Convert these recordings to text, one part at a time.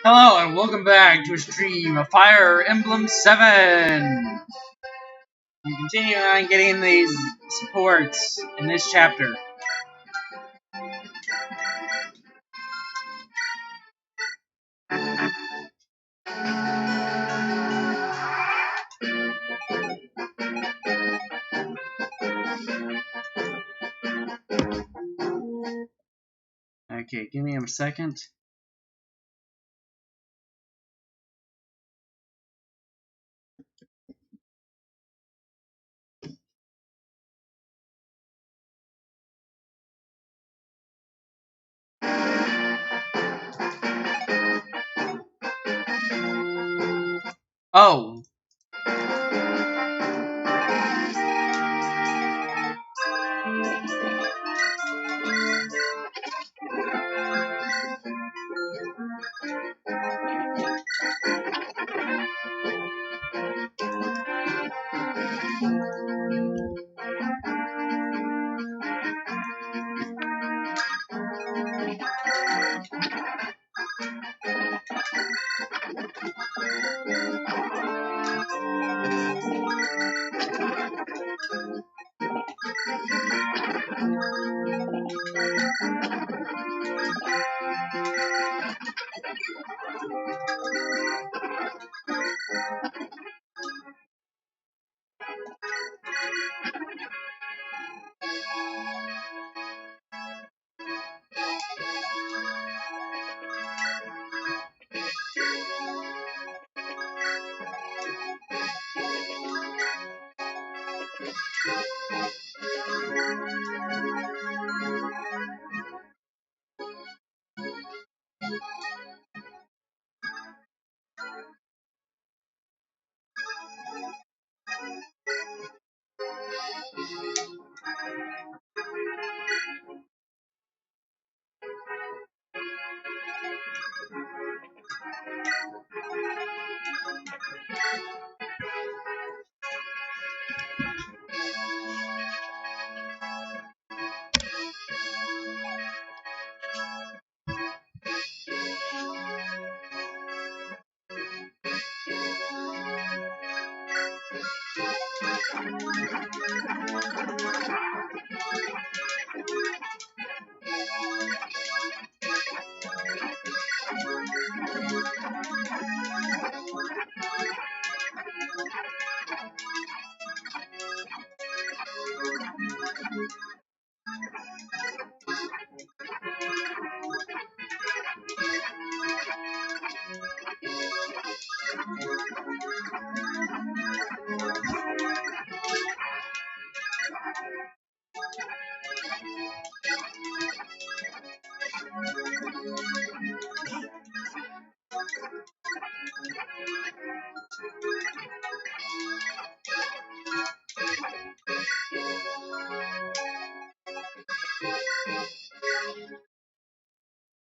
Hello and welcome back to a stream of Fire Emblem 7! We continue on getting these supports in this chapter. Okay, give me a second. Oh!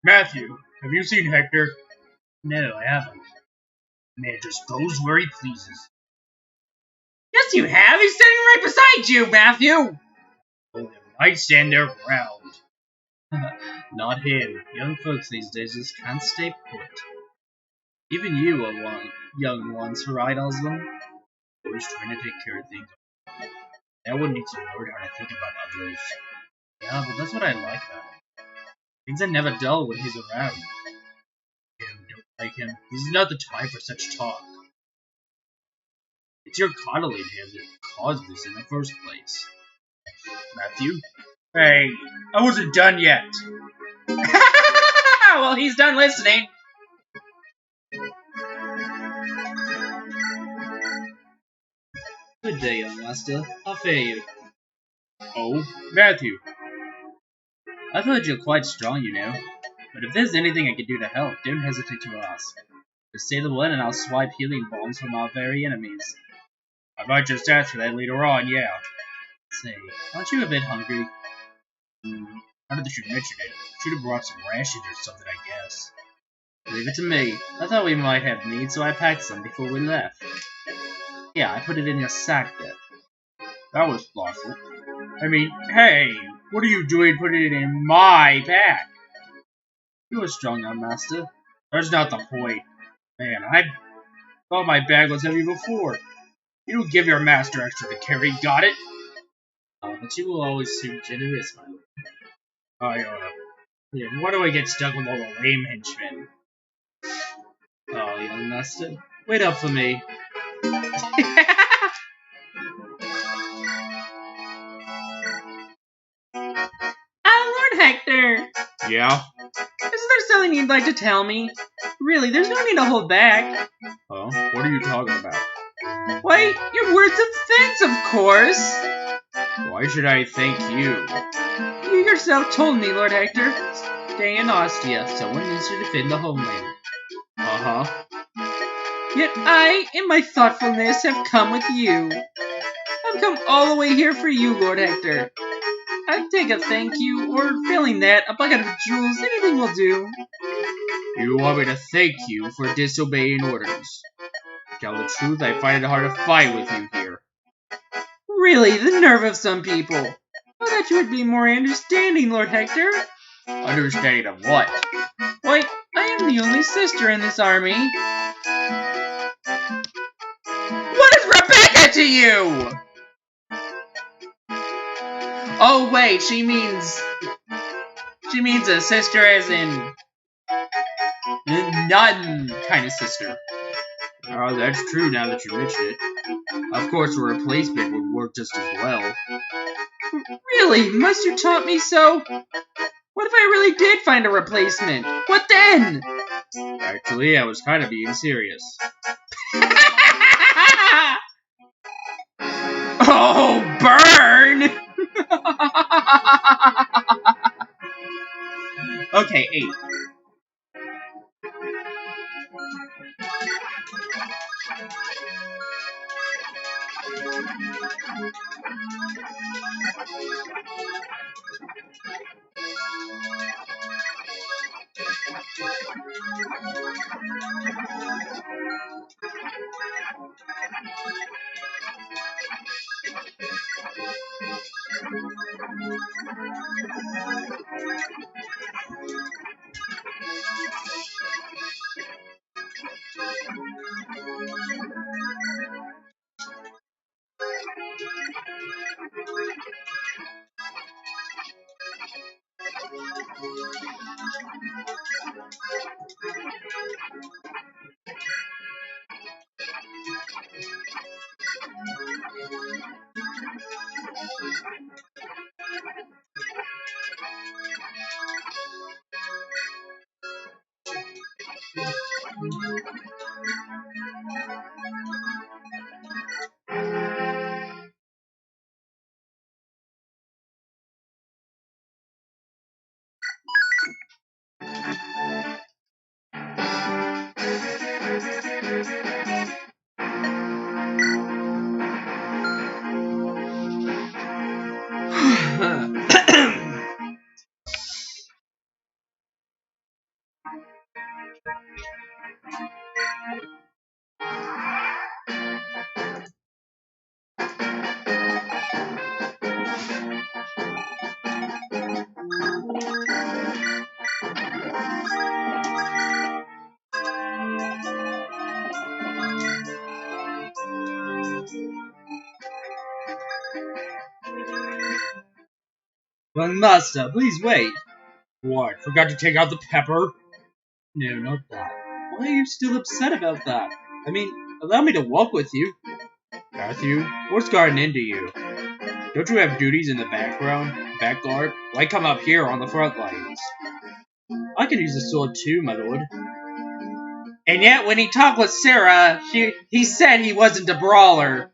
Matthew, have you seen Hector? No, I haven't. Man just goes where he pleases. Yes, you have! He's standing right beside you, Matthew! Oh, I stand there ground. Not him. Young folks these days just can't stay put. Even you are young ones, right, Osmond? Always trying to take care of things. That one needs to learn how to think about others. Yeah, but that's what I like about him. Things are never dull when he's around. You don't like him. He's not the type for such talk. It's your coddling him that caused this in the first place. Matthew? Hey, I wasn't done yet. Well, he's done listening. Good day, young master. How fare you? Oh, Matthew. I've heard you're quite strong, you know. But if there's anything I can do to help, don't hesitate to ask. Just say the word and I'll swipe healing bombs from our very enemies. I might just ask for that later on, yeah. Say, aren't you a bit hungry? How did you mention it? Should have brought some rations or something, I guess. Leave it to me. I thought we might have need, so I packed some before we left. Yeah, I put it in your sack there. That was thoughtful. I mean, hey, what are you doing putting it in my bag? You are strong, young master. That's not the point. Man, I thought my bag was heavy before. You don't give your master extra to carry, got it? But you will always seem generous, my lord. Yeah, why do I get stuck with all the lame henchmen? Oh, young master, wait up for me. Lord Hector! Yeah? Isn't there something you'd like to tell me? Really, there's no need to hold back. Huh? What are you talking about? Why, your words of thanks, of course! Why should I thank you? You yourself told me, Lord Hector. Stay in Ostia, someone needs to defend the homeland. Uh-huh. Yet I, in my thoughtfulness, have come with you. I've come all the way here for you, Lord Hector. I'd take a thank you, or failing that, a bucket of jewels, anything will do. You want me to thank you for disobeying orders? To tell the truth, I find it hard to fight with you here. Really, the nerve of some people. I thought you would be more understanding, Lord Hector. Understanding of what? Why, I am the only sister in this army. What is Rebecca to you? Oh wait, she means a sister as in nun kind of sister. Oh, that's true now that you mention it. Of course, a replacement would work just as well. Really? Must you taunt me so? What if I really did find a replacement? What then? Actually, I was kind of being serious. Oh, burn! Okay, 8. Young master, please wait. What, forgot to take out the pepper? No, not that. Why are you still upset about that? I mean, allow me to walk with you. Matthew, what's gotten into you? Don't you have duties in the back guard? Why come up here on the front lines? I can use a sword too, my lord. And yet, when he talked with Sarah, he said he wasn't a brawler.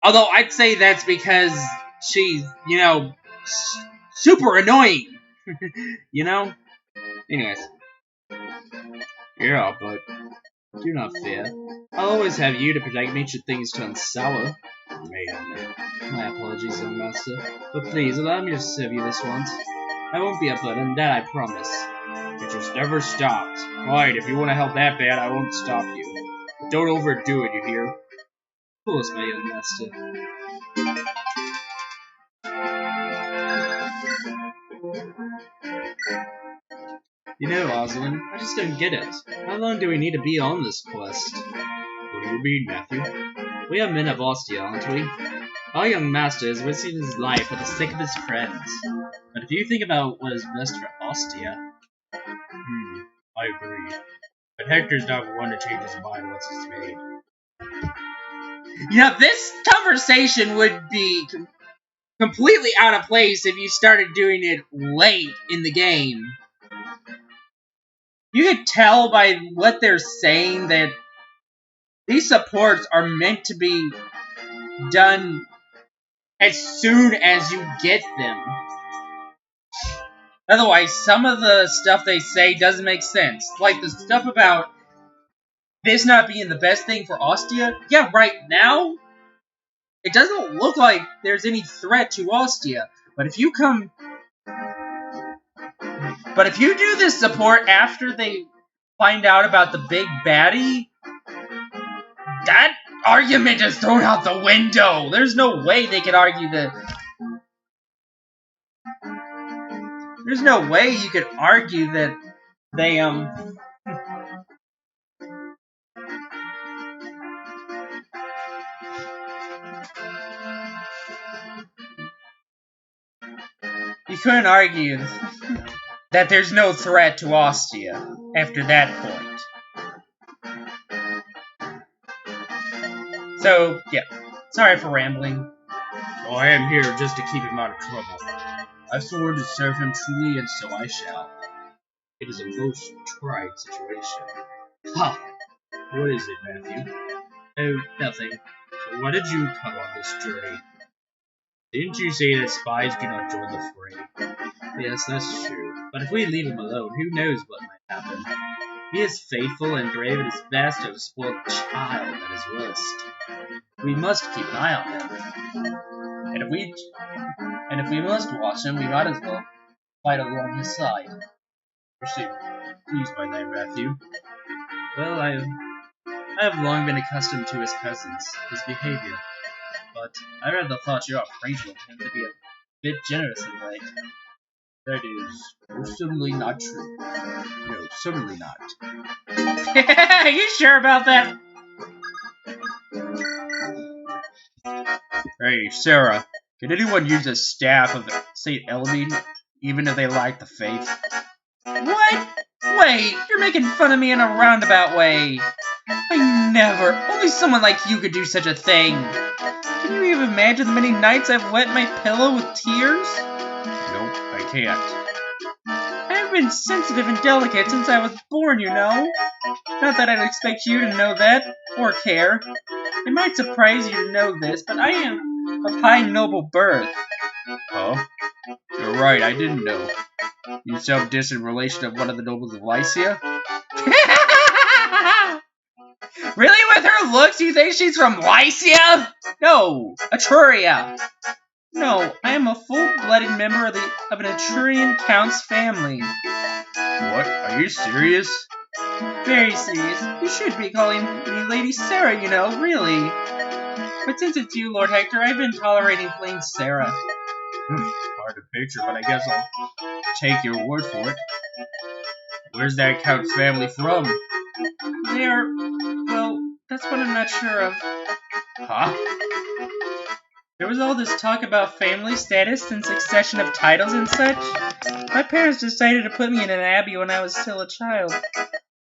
Although I'd say that's because she's, super annoying. You know? Anyways. Yeah, but do not fear. I'll always have you to protect me should things turn sour. My apologies, young master. But please, allow me to serve you this once. I won't be a burden, that I promise. It just never stopped. Alright, if you want to help that bad, I won't stop you. But don't overdo it, you hear? Of course, my young master. You know, Oswald, I just don't get it. How long do we need to be on this quest? What do you mean, Matthew? We are men of Ostia, aren't we? Our young master is risking his life for the sake of his friends. But if you think about what is best for Ostia... I agree. But Hector's not one to change his mind once it's made. Yeah, this conversation would be completely out of place if you started doing it late in the game. You could tell by what they're saying that these supports are meant to be done as soon as you get them. Otherwise, some of the stuff they say doesn't make sense. Like the stuff about this not being the best thing for Ostia. Yeah, right now, it doesn't look like there's any threat to Ostia. But if you do this support after they find out about the big baddie, that argument is thrown out the window. There's no way they could argue that. There's no way you could argue that they you couldn't argue that there's no threat to Ostia after that point. So, yeah. Sorry for rambling. Oh, I am here just to keep him out of trouble. I've sworn to serve him truly, and so I shall. It is a most trying situation. Ha! What is it, Matthew? Oh, nothing. So why did you come on this journey? Didn't you say that spies do not join the fray? Yes, that's true. But if we leave him alone, who knows what might happen? He is faithful and brave and is best to have a spoiled child at his worst. We must keep an eye on him. And if we must watch him, we might as well fight along his side. Proceed. Pleased by that, Matthew. Well, I have long been accustomed to his presence, his behavior. But I rather thought your appraisal of him to be a bit generous and late. That is most certainly not true. No, certainly not. Are you sure about that? Hey, Sarah, can anyone use a staff of St. Elamine, even if they lack the faith? What? Wait, you're making fun of me in a roundabout way. I never. Only someone like you could do such a thing. Can you even imagine the many nights I've wet my pillow with tears? Nope, I can't. I've been sensitive and delicate since I was born, you know. Not that I'd expect you to know that, or care. It might surprise you to know this, but I am of high noble birth. Huh? You're right, I didn't know. You some distant relation of one of the nobles of Lycia? Really, with her looks, you think she's from Lycia? No, Etruria. No, I am a full-blooded member of an Etrurian count's family. What? Are you serious? Very serious. You should be calling me Lady Sarah, you know, really. But since it's you, Lord Hector, I've been tolerating plain Sarah. Hard to picture, but I guess I'll take your word for it. Where's that count's family from? Well, that's what I'm not sure of. Huh? There was all this talk about family status and succession of titles and such. My parents decided to put me in an abbey when I was still a child.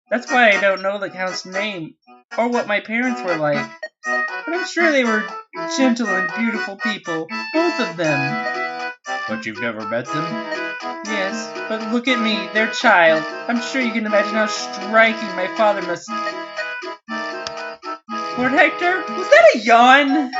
That's why I don't know the count's name, or what my parents were like. But I'm sure they were gentle and beautiful people, both of them. But you've never met them? Yes, but look at me, their child. I'm sure you can imagine how striking my father must... Lord Hector, was that a yawn?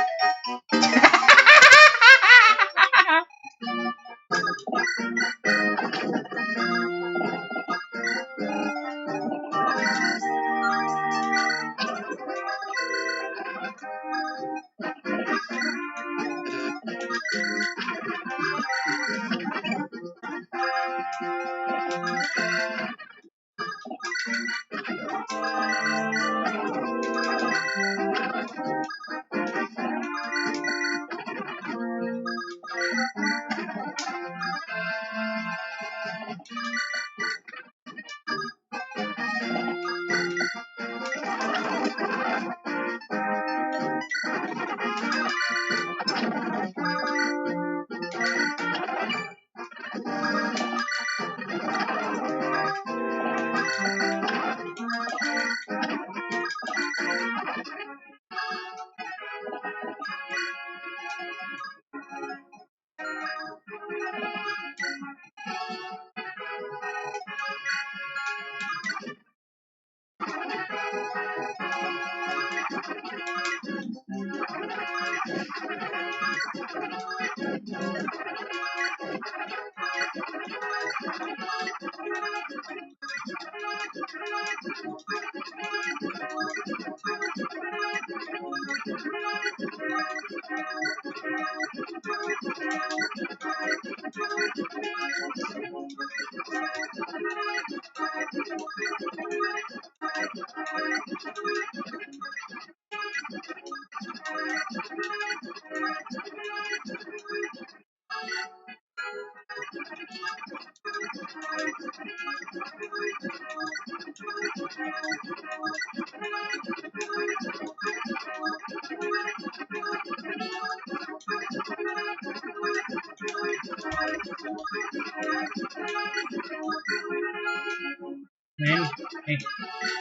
Nine, 8,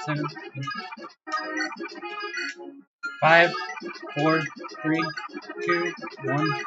7, 5, 4, 3, 2, 1.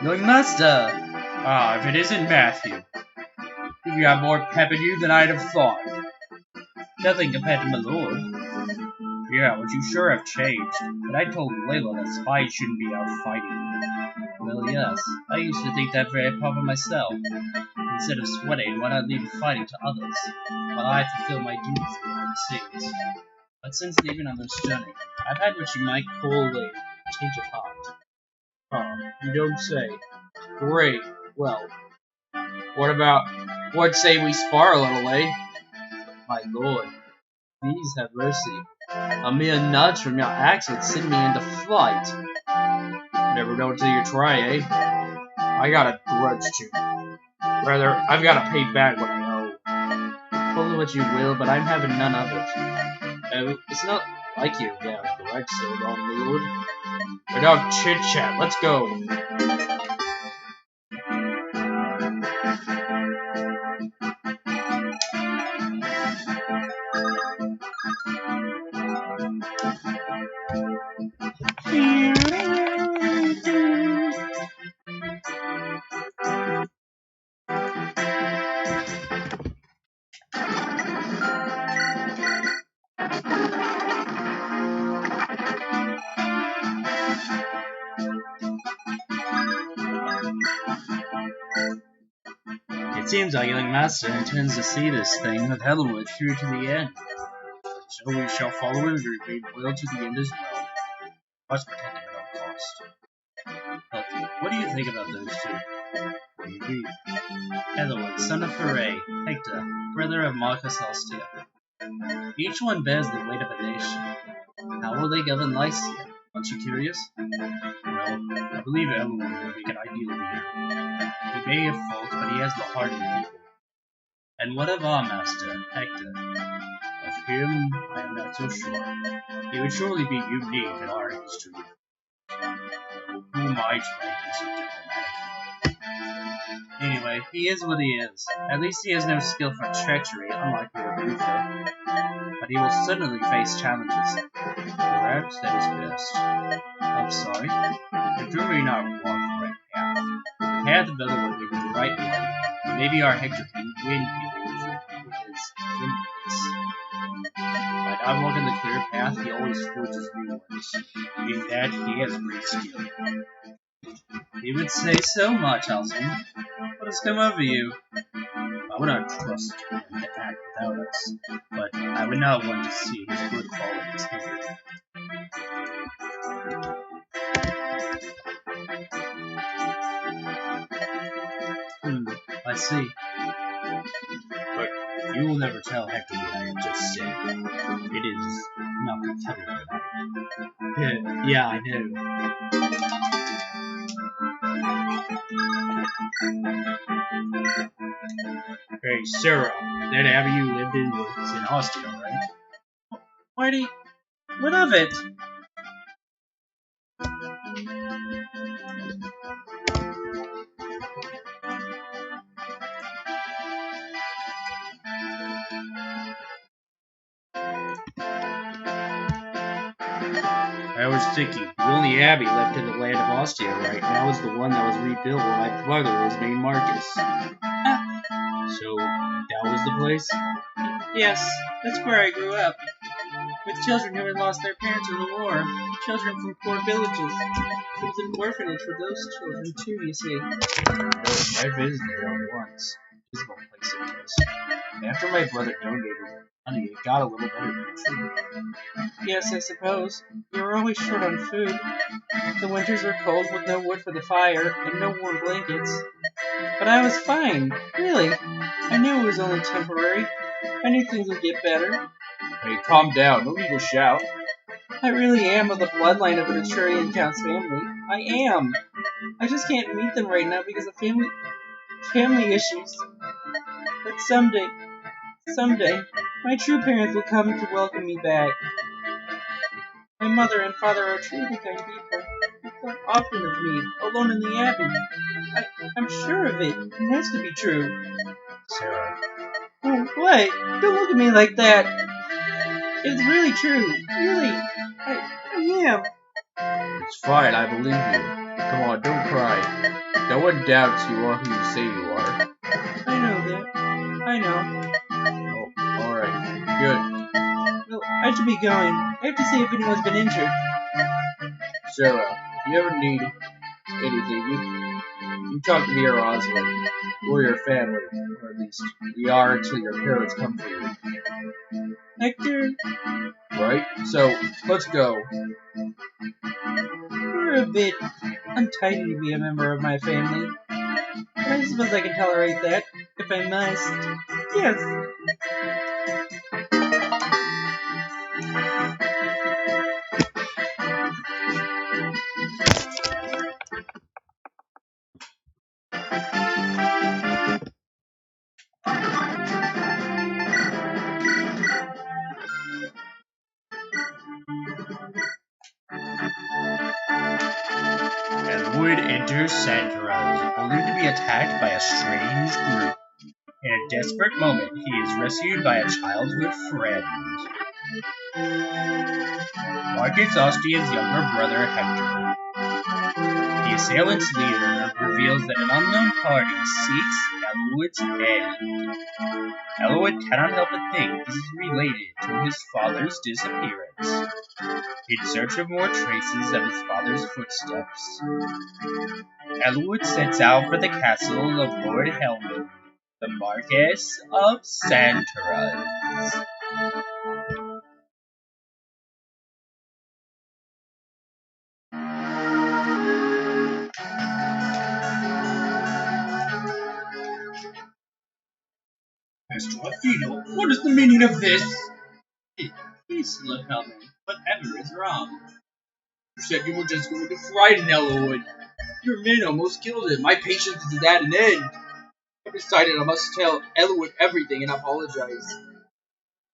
Young Master! Ah, if it isn't Matthew. You've got more pep in you than I'd have thought. Nothing compared to my lord. Yeah, but you sure have changed. But I told Layla that spies shouldn't be out fighting. Well, yes, I used to think that very proper myself. Instead of sweating, why not leave fighting to others, while I fulfill my duties behind the scenes? But since leaving on this journey, I've had what you might call a change of heart. Oh, you don't say. Great. Well, what say we spar a little, eh? My lord, please have mercy. A mere nudge from your axe would send me into flight. Never know until you try, eh? I got a grudge too. Rather, I've got to pay back what I owe. Call it what you will, but I'm having none of it. It's not like you to have a grudge so long, my lord. Without chit-chat, let's go. It seems our young master intends to see this thing with Helenwood through to the end. So we shall follow him and remain loyal to the end as well. Must protect him at all cost. But what do you think about those two? Indeed. Helenwood, son of Foray, Hector, brother of Marcus Ostia. Each one bears the weight of a nation. How will they govern Lycia? Aren't you curious? Well, I believe Helenwood will make an ideal leader. He may have faults, but he has the heart of the people. And what of our master, Hector? Of him, I am not so sure. He would surely be unique in our history. Who am I to make so diplomatic? Anyway, he is what he is. At least he has no skill for treachery, unlike your Luther. But he will certainly face challenges. Perhaps that is best. I'm sorry. Hector may not walk the right path. The path of Elwood may be the right one. Maybe our Hector can win people with his windiness. By not walking the clear path, he always forges new ones. In that, he has great skill. He would say so much, Alson. What has come over you? I would not trust him to act without us, but I would not want to see his good qualities hindered. I see. But you will never tell Hector what I have just said. It is not intelligent. Yeah, I know. Hey, Sarah, that abbey you lived in was in Ostia, right? Whitey, what of it? I was thinking, the only abbey left in the land of Ostia right now is the one that was rebuilt when my brother was named Marcus. So, that was the place? Yes, that's where I grew up. with children who had lost their parents in the war, children from poor villages. It was an orphanage for those children too, you see. I visited it once. Dismal place it was. After my brother donated money, it got a little better. Yes, I suppose. We were always short on food. The winters were cold with no wood for the fire and no warm blankets. But I was fine, really. I knew it was only temporary. I knew things would get better. Hey, calm down. No need to shout. I really am of the bloodline of the Naturian Count's family. I am. I just can't meet them right now because of family issues. But someday, my true parents will come to welcome me back. My mother and father are truly kind people. They thought often of me, alone in the Abbey. I'm sure of it. It has to be true. Sarah. Oh, what? Don't look at me like that. It's really true. Really. I am. It's fine, I believe you. Come on, don't cry. No one doubts you are who you say you are. I know that. I know. Oh, alright. Good. Well, I should be going. I have to see if anyone's been injured. Sarah, if you ever need anything, you talk to me or Oswald. We're your family, or at least we are until your parents come for you. Hector? Right? So, let's go. You're a bit untidy to be a member of my family. But I suppose I can tolerate that, if I must. Yes. Elwood enters Santaros, only to be attacked by a strange group. In a desperate moment, he is rescued by a childhood friend. Marcus Austian's younger brother, Hector. The assailant's leader reveals that an unknown party seeks Elwood's head. Elwood cannot help but think this is related to his father's disappearance. In search of more traces of his father's footsteps, Elwood sets out for the castle of Lord Helmut, the Marquess of Santaros. Mr. Affino, what is the meaning of this? Peace, Lord Helmut. Whatever is wrong? You said you were just going to frighten Elwood. Your men almost killed him. My patience is at an end. I decided I must tell Elwood everything and apologize.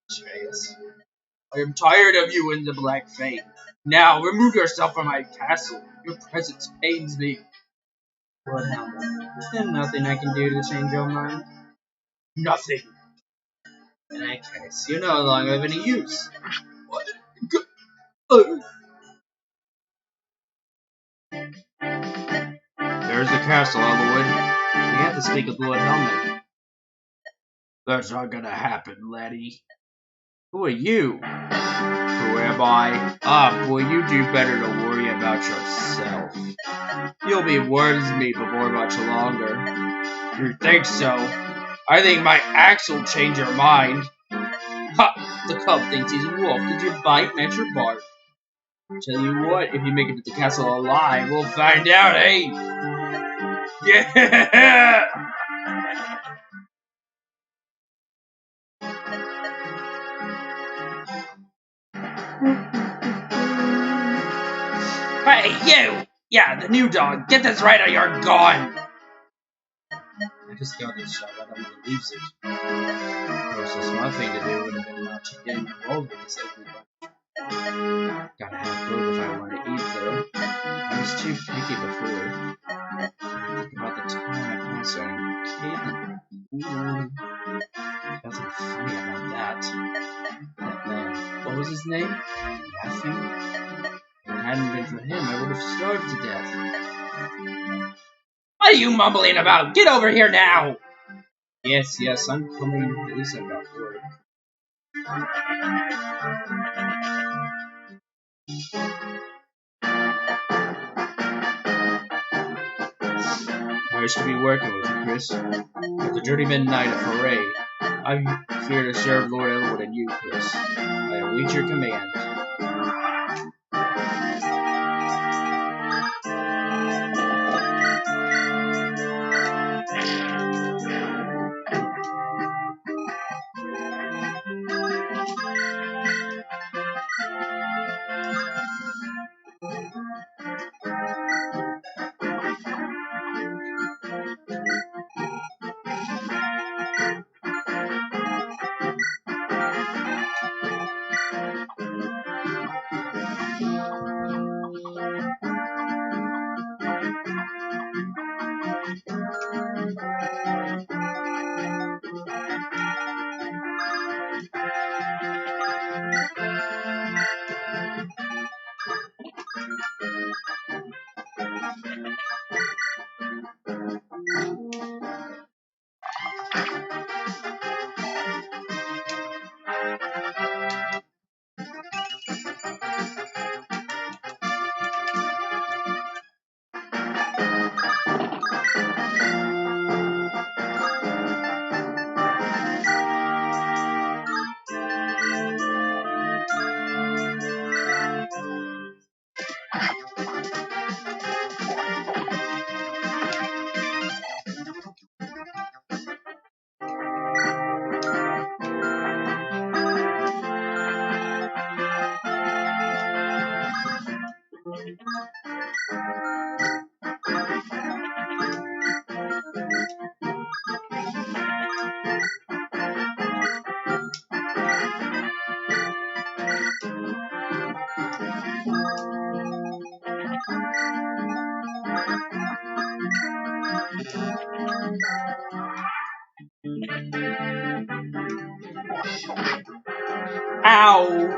Atreus, I am tired of you and the Black Fang. Now, remove yourself from my castle. Your presence pains me. Lord Helmut, there's nothing I can do to change your mind. Nothing. In that case, you're no longer of any use. What? There's the castle, Elwood. We have to speak with Lord Helmut. That's not gonna happen, laddie. Who are you? Who am I? Ah, boy, you do better to worry about yourself. You'll be worse than me before much longer. You think so? I think my axe will change your mind. Ha! The cub thinks he's a wolf. Did you bite, match your bark? Tell you what, if you make it to the castle alive, we'll find out, eh? Yeah! Hey, you! Yeah, the new dog. Get this right or you're gone! I just got this shot. I don't want to lose it. Of course, the smart thing to do would have been not to get involved with this ugly bunch. Gotta have both if I want to eat, though. I was too picky before. Think about the time I passed on Caitlin. Ooh. Nothing funny about that. That man, what was his name? Matthew? If it hadn't been for him, I would have starved to death. What are you mumbling about? Get over here now! Yes, I'm coming. At least I got work. Nice to be working with you, Chris. At the Journeyman Knight of Hooray, I'm here to serve Lord Elwood and you, Chris. I await your command. Ow!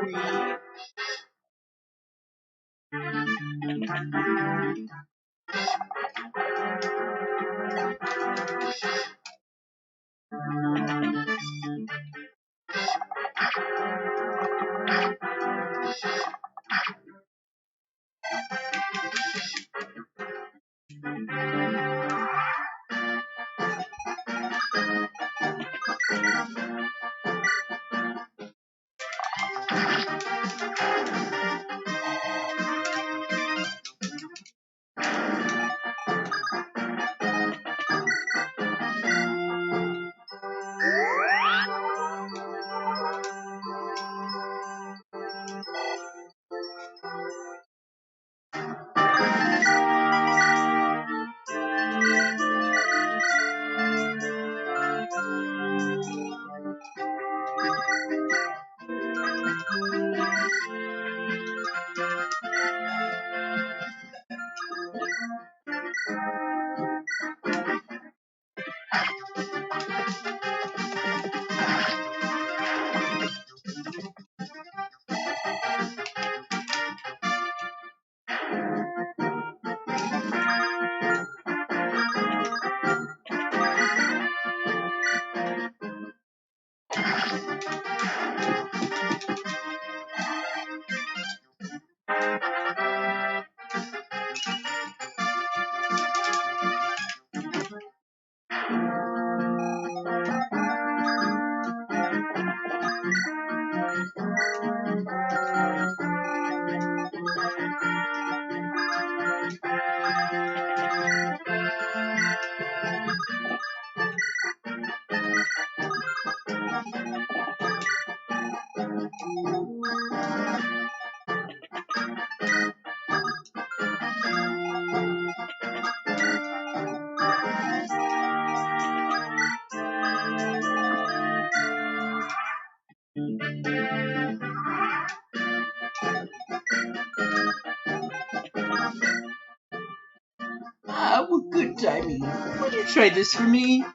Well, good timing. Would you try this for me?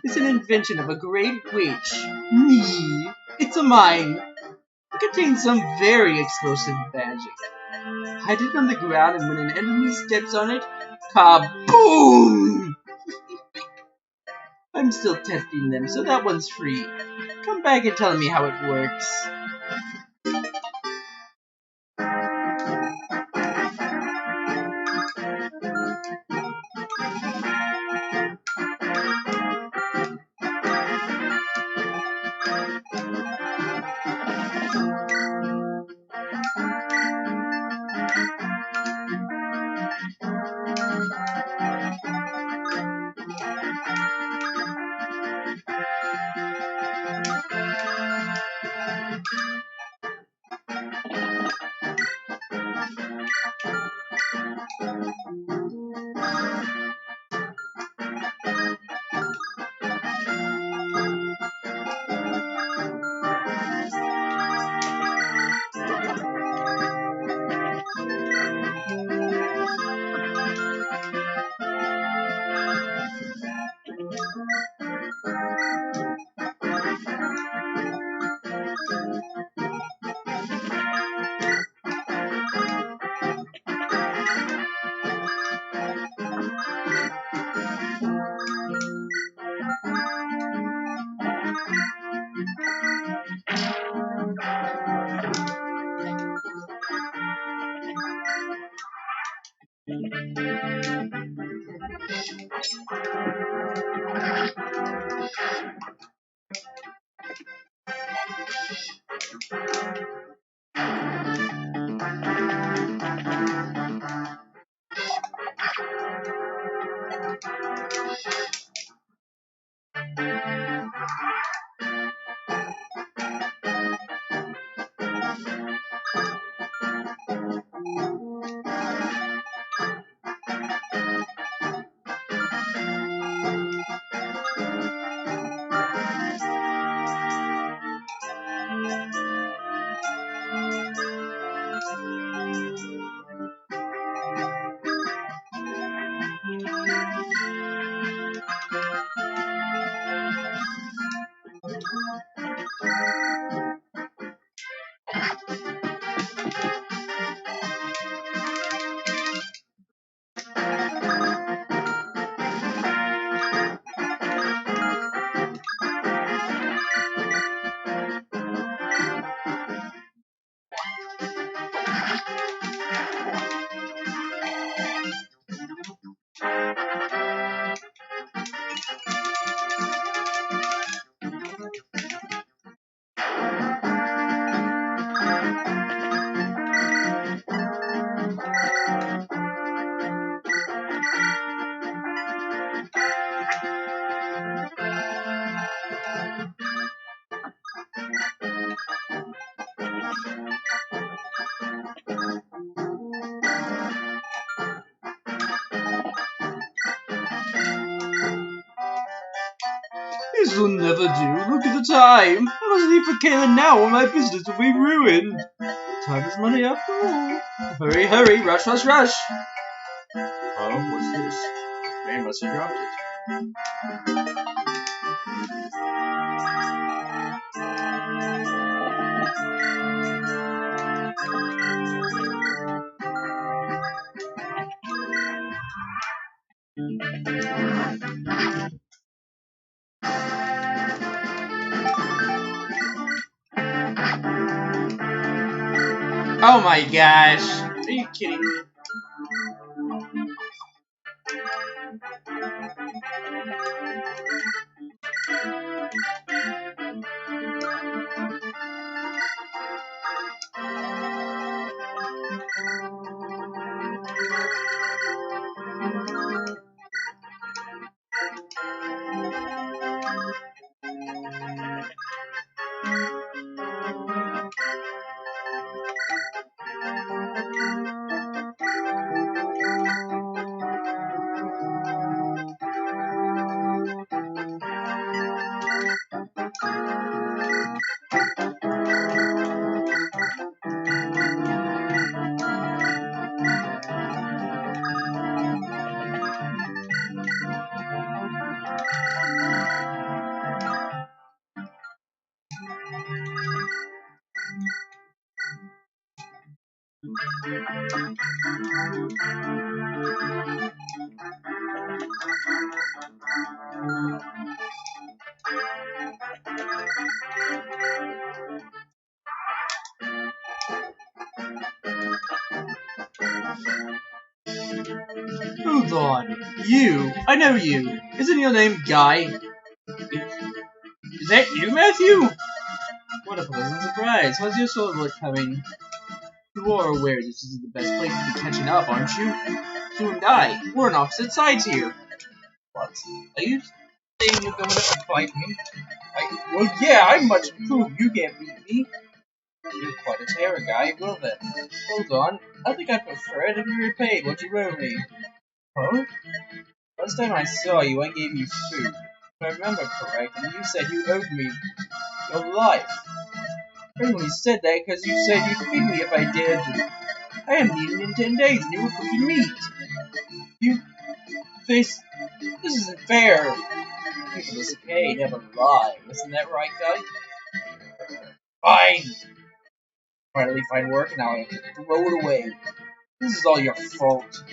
It's an invention of a great witch. Me. It's a mine. It contains some very explosive magic. Hide it on the ground, and when an enemy steps on it, kaboom! I'm still testing them, so that one's free. Come back and tell me how it works. This will never do. Look at the time. I must leave for Kayla now or my business will be ruined. Time is money after all. Hurry, hurry, rush, rush, rush. Oh, what's this? Man must have dropped it. Oh my gosh. Are you kidding me? Hold on. You. I know you. Isn't your name Guy? Is that you, Matthew? What a pleasant surprise. How's your sword work coming? You are aware this isn't the best place to be catching up, aren't you? You and I, we're on opposite sides here. What? Are you saying you're going to fight me? Well, yeah, I'm much improved. You can't beat me. You're quite a terror guy. Well then, hold on. I think I prefer to be repaid what you owe me. Huh? Last time I saw you, I gave you food. If I remember correctly, you said you owed me your life. I only said that because you said you'd feed me if I did. I haven't eaten in 10 days and you were cooking meat. You face. This isn't fair. People disappear, never lie. Isn't that right, guy? Fine. Finally find work, now I have to throw it away. This is all your fault.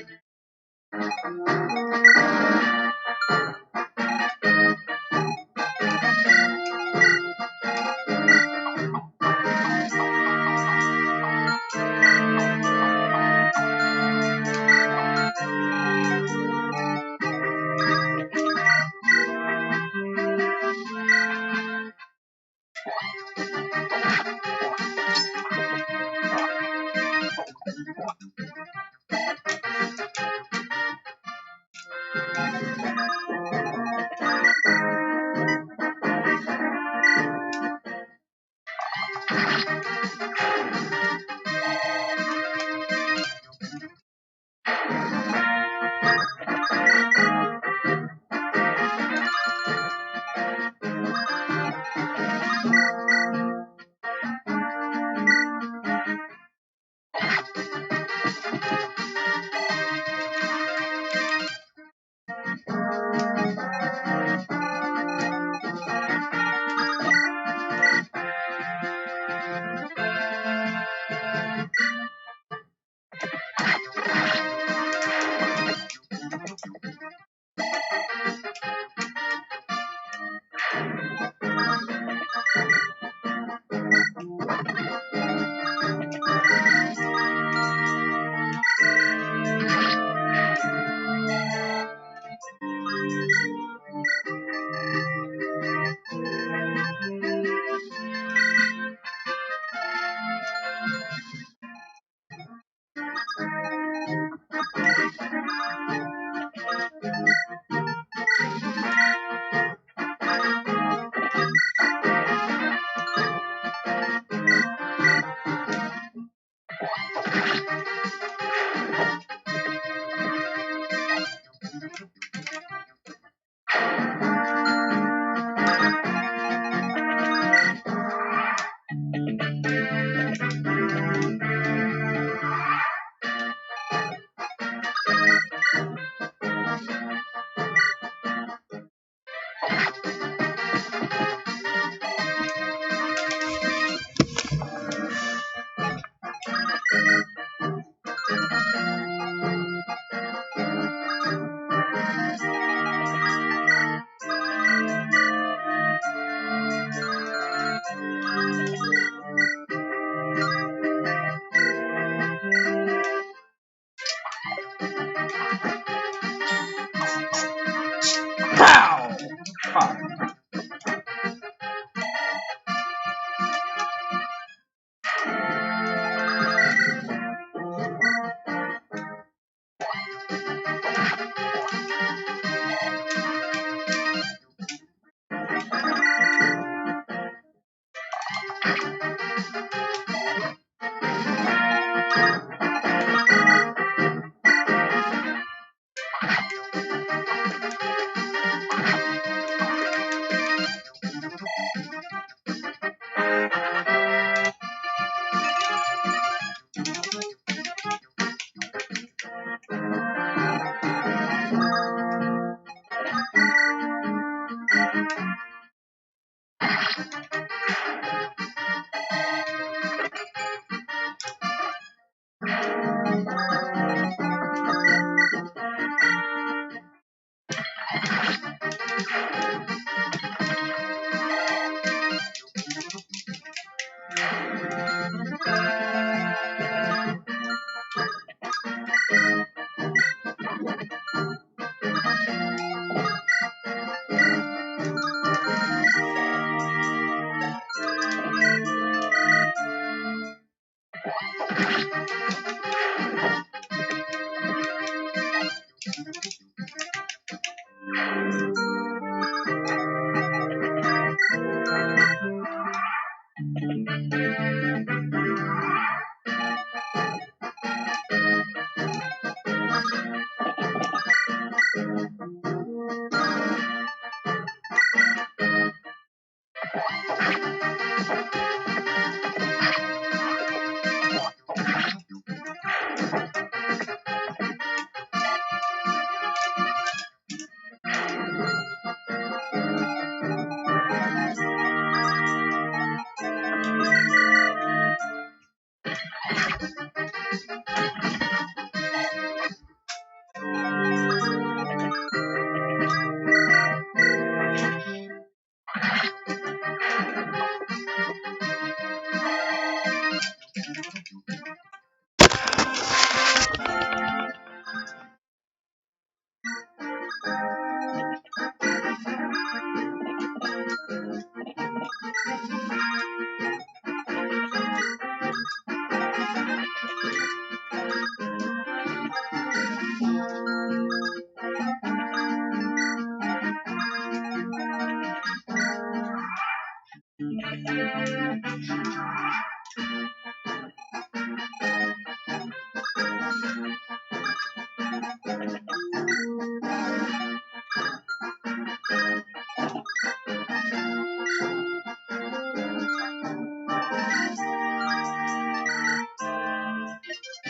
Pow! Fuck.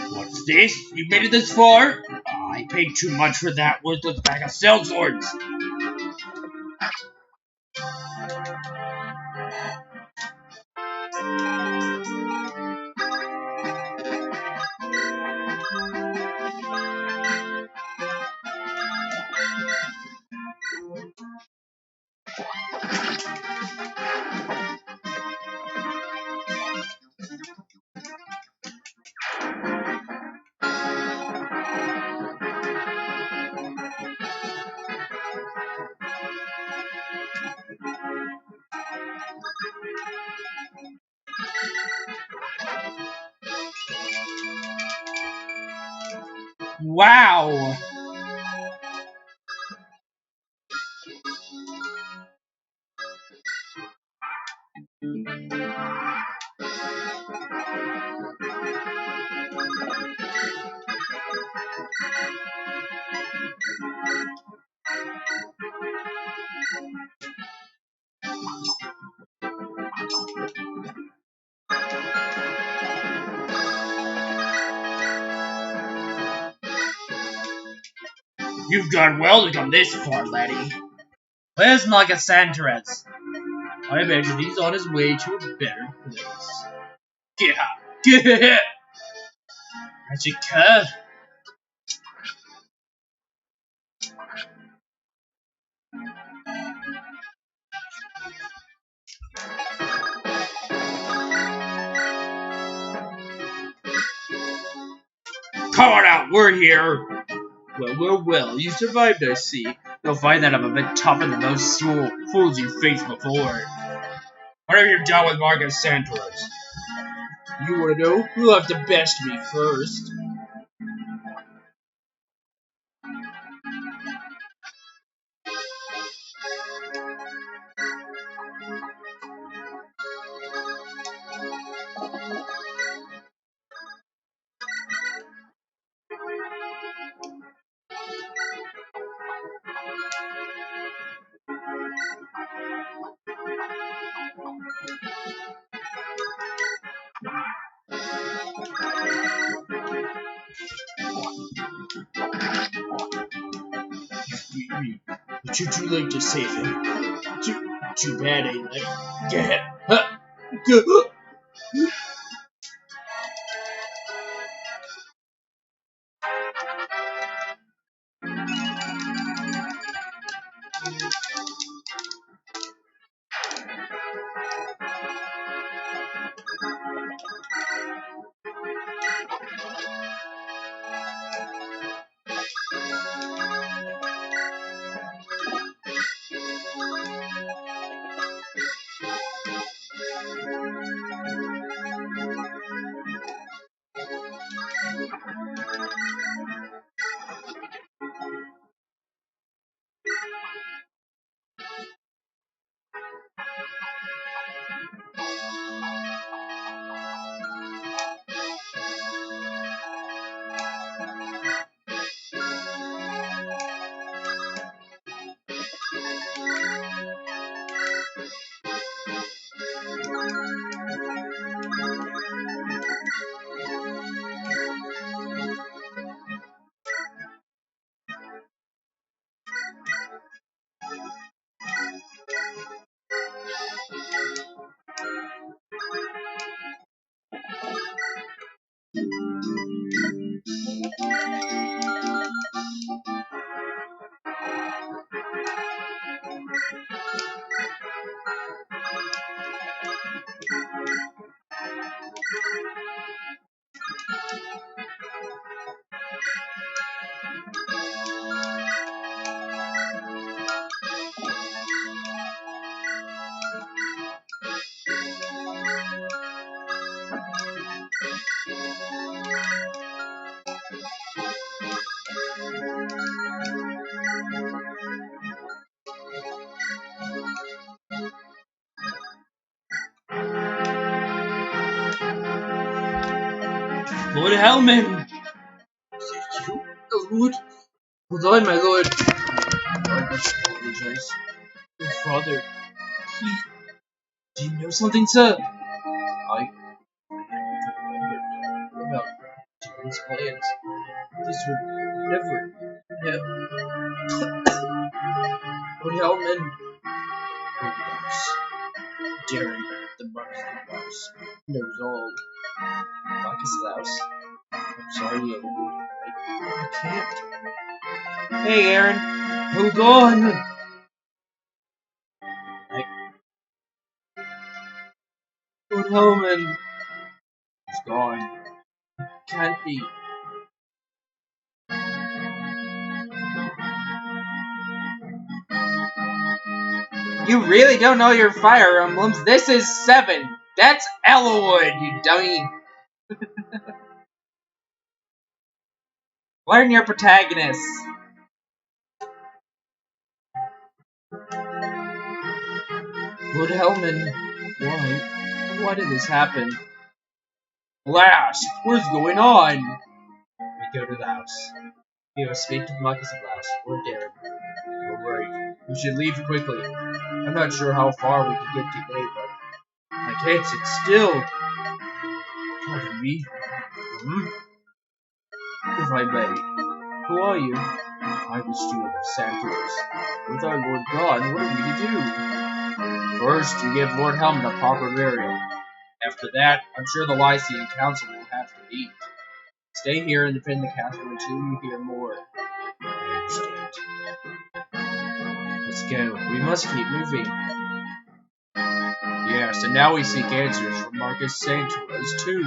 What's this? You made it this far? I paid too much for that worthless bag of cell swords. Wow. You've done well to come this far, laddie. Where's Naga Santorez? I imagine he's on his way to a better place. Yeah. Magic curve. Come on out, we're here. Well, you survived, I see. You'll find that I'm a bit tougher than those fools you faced before. What have you done with Marcus Santorez? You wanna know? You'll have to best me first. But you're too late to save him. Too bad, ain't I? Yeah. Huh. Lord Hellman! Is it you, Elwood? Hold on, my lord. I must apologize. Your father, do you know something, sir? I remembered about Darren's plans. This would never have. Lord Hellman. Darren, the Marcus Laus, knows all. Marcus Laus? I'm sorry, Elwood. I can't. Hey, Aaron. Hold on. Lord Hellman. He's gone. Can't be. You really don't know your Fire Emblems. This is 7. That's Elwood, you dummy. Learn your protagonists. Lord Hellman, why? Why did this happen? Lass, what's going on? We go to the house. We must speak to Marcus of Laos, or Darren. Don't worry. We should leave quickly. I'm not sure how far we can get today, but I can't sit still. Pardon me. If I may. Who are you? I'm the steward of Santos. With our Lord gone, what are we to do? First, you give Lord Helmet a proper burial. After that, I'm sure the Lycian Council will have to meet. Stay here and defend the castle until you hear more. I understand. Let's go. We must keep moving. Yes, and now we seek answers from Marcus Santos too.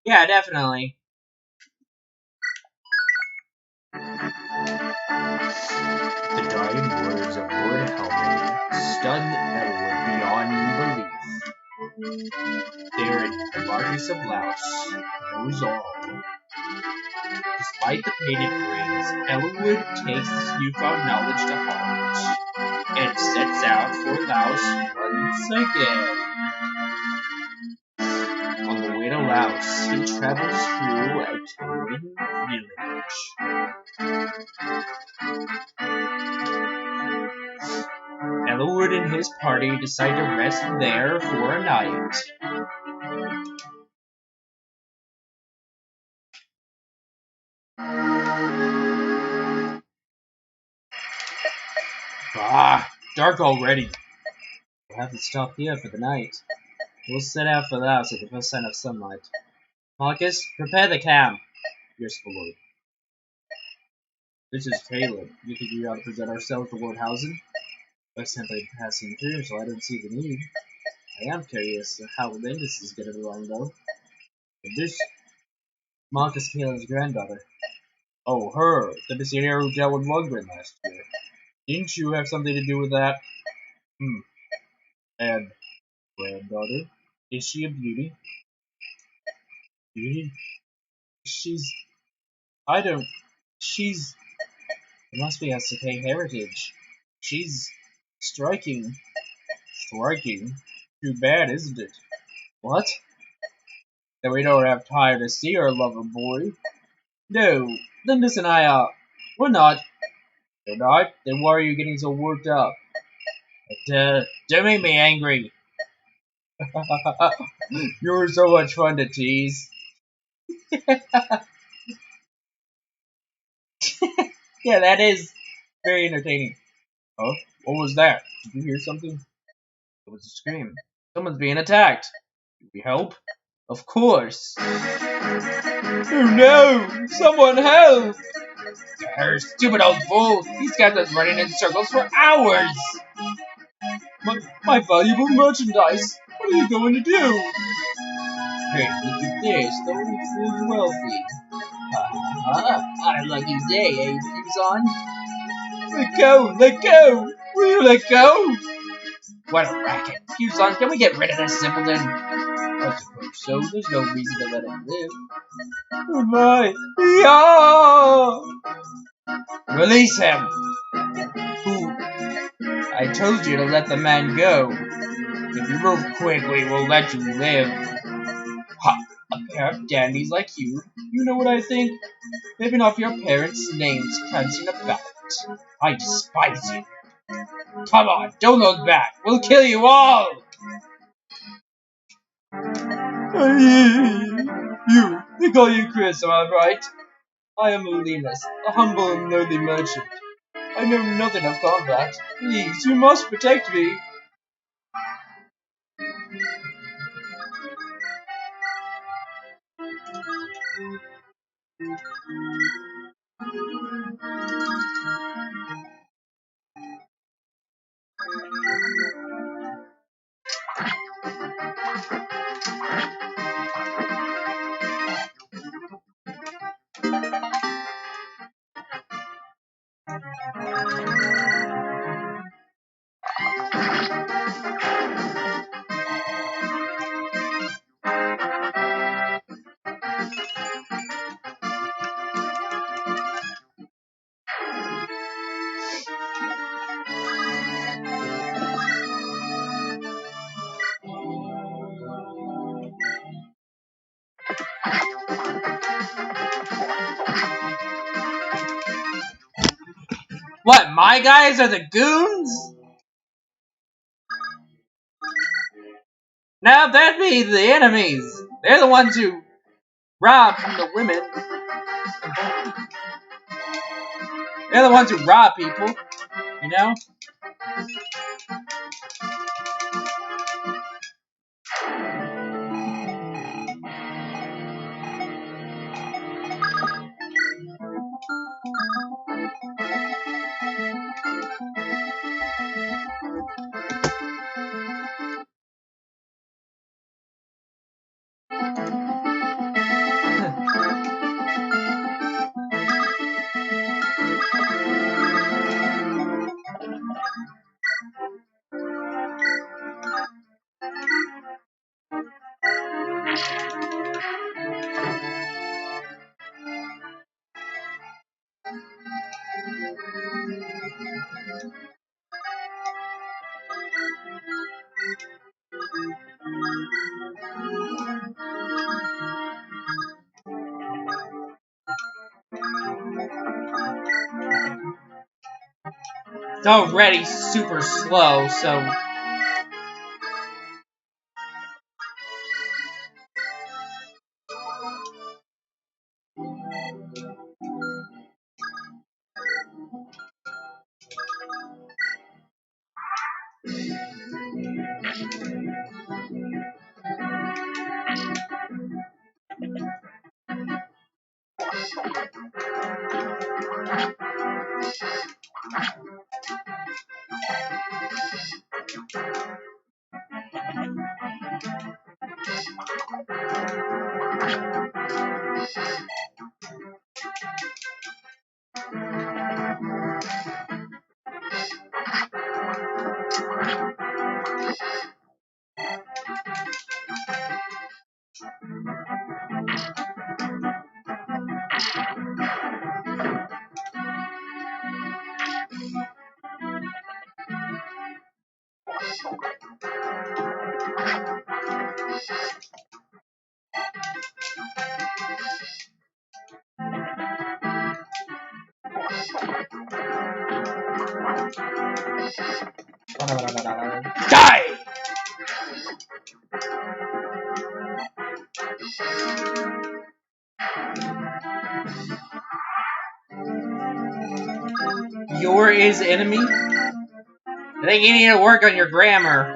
Yeah, definitely. The dying words of Lord Hellman stunned Elwood beyond belief. Darren, the Marquis of Laos, knows all. Despite the painted rings, Elwood takes his newfound knowledge to heart and sets out for Laos once again. On the way to Laos, he travels through a Canadian village. Elwood and his party decide to rest there for a night. Dark already. We'll have to stop here for the night. We'll set out for the house at the first sign of sunlight. Marcus, prepare the camp. Yes, my lord. This is Caleb. You think we ought to present ourselves to Lord Housen? By simply passing through, so I don't see the need. I am curious how Lindis is getting along, though. And this Marcus Caleb's granddaughter. Oh, her, the missionary who dealt with Lundgren last year. Didn't you have something to do with that? And granddaughter? Is she a beauty? Beauty? She's... I don't... She's... It must be a Sakay heritage. She's... striking. Striking? Too bad, isn't it? What? That we don't have time to see our lover boy. No, Lindis and I we're not. You're not? Then why are you getting so worked up? Don't make me angry. You're so much fun to tease. Yeah, that is very entertaining. Huh? What was that? Did you hear something? It was a scream. Someone's being attacked. Can we help? Of course. Oh no! Someone help! Her stupid old fool! He's got us running in circles for hours! My valuable merchandise! What are you going to do? Hey, look at this. The old fool's wealthy. Our lucky day, eh, Fuzon? Let go! Let go! Will you let go? What a racket. Fuzon, can we get rid of this simpleton? I suppose so. There's no reason to let him live. Oh my! Yeah! Release him! Who? I told you to let the man go. If you move quickly, we'll let you live. Ha! A pair of dandies like you. You know what I think? Living off your parents' names prancing about. I despise you. Come on, don't look back. We'll kill you all! You, they call you Chris, am I right? I am Linus, a humble and lowly merchant. I know nothing of combat. Please, you must protect me. What, my guys are the goons? Now that'd be the enemies. They're the ones who rob from the women. They're the ones who rob people, you know? It's already super slow, so... Die! Your is enemy? I think you need to work on your grammar.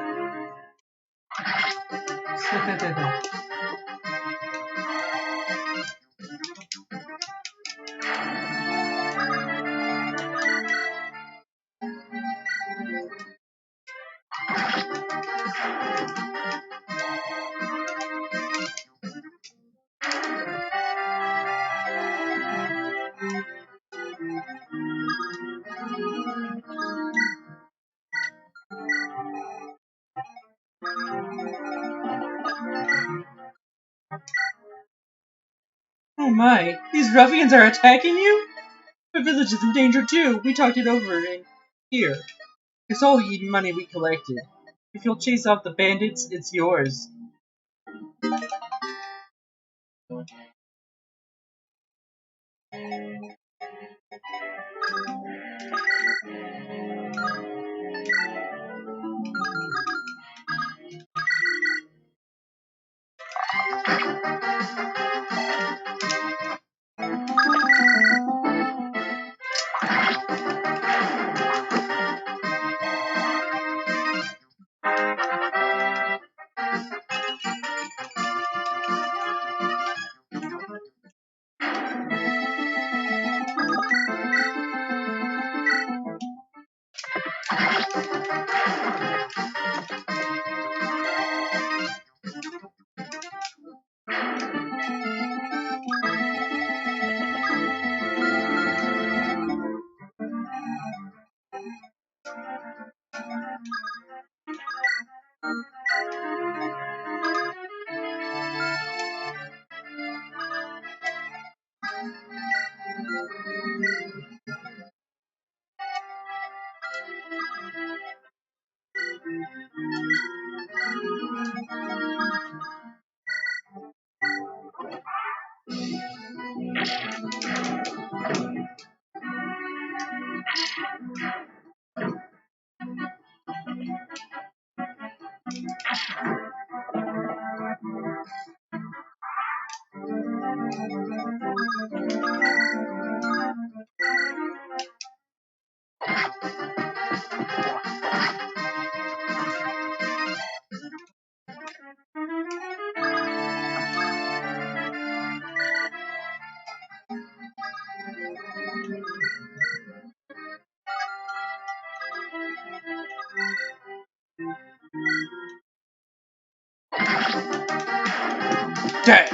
Oh my, these ruffians are attacking you? My village is in danger too. We talked it over in here. It's all the money we collected. If you'll chase off the bandits, it's yours. Dang.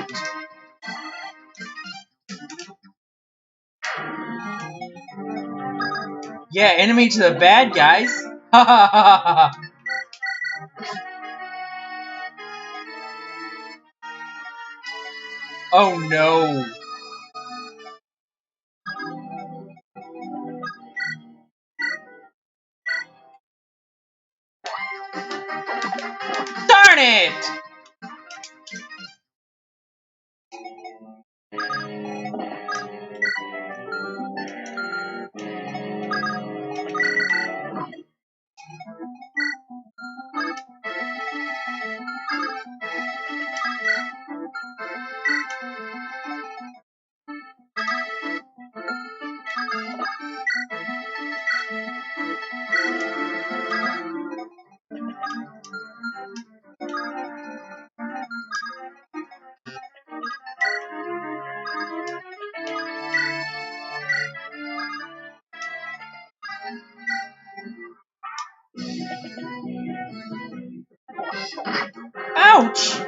Yeah, enemy to the bad guys. Ha ha ha ha ha. Oh no. Darn it! Ouch!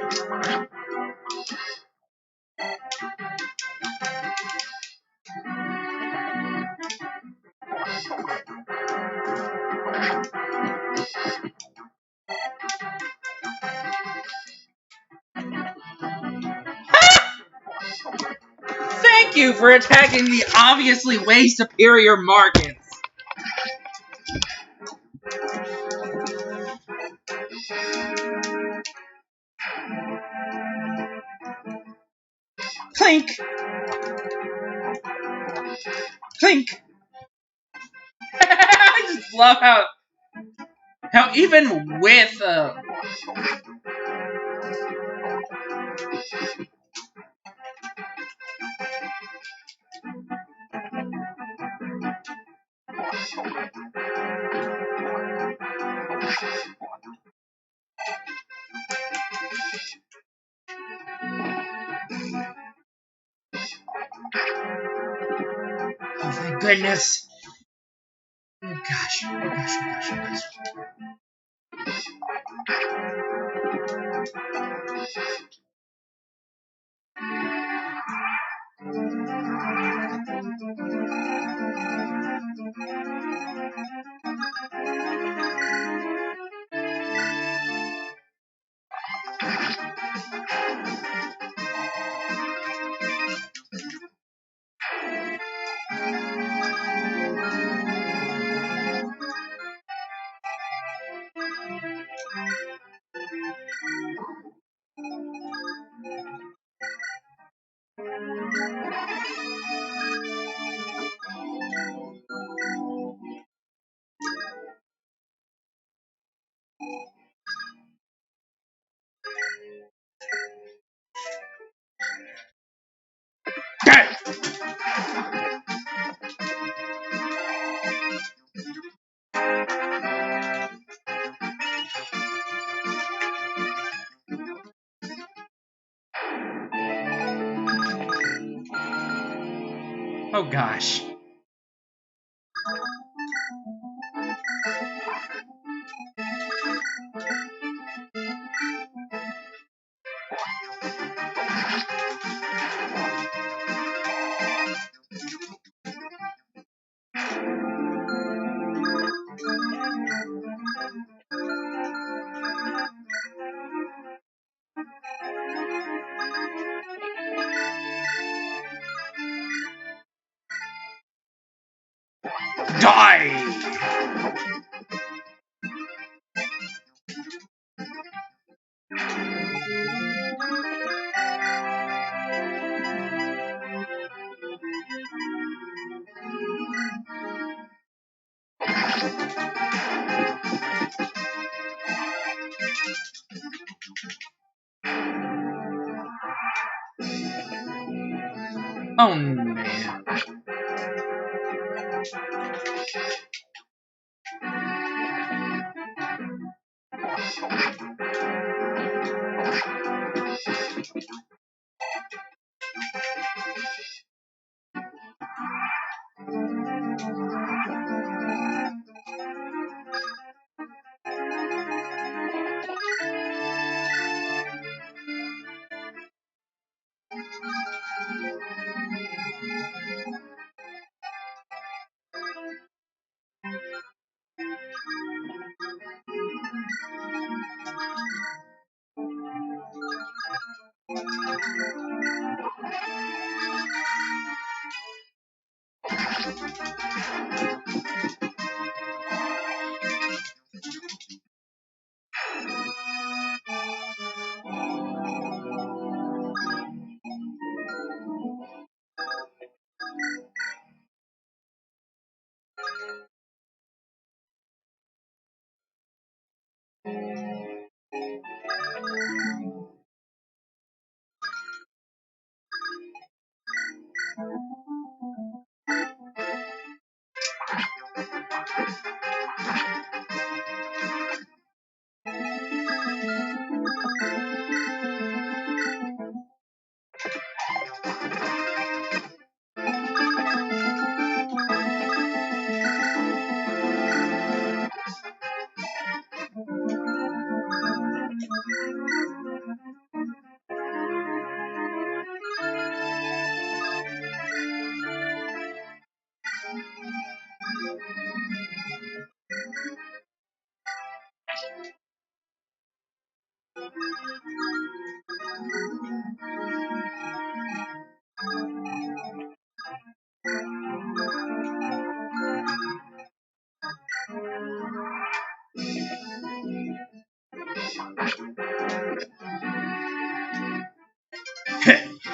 Thank you for attacking the obviously way superior markets. Clink! Clink! I just love how even with oh thank goodness. Oh gosh, oh gosh, oh gosh, oh gosh. Oh gosh. Die! Oh man.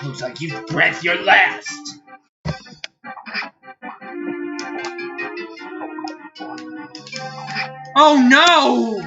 Looks like you've breathed your last. Oh no!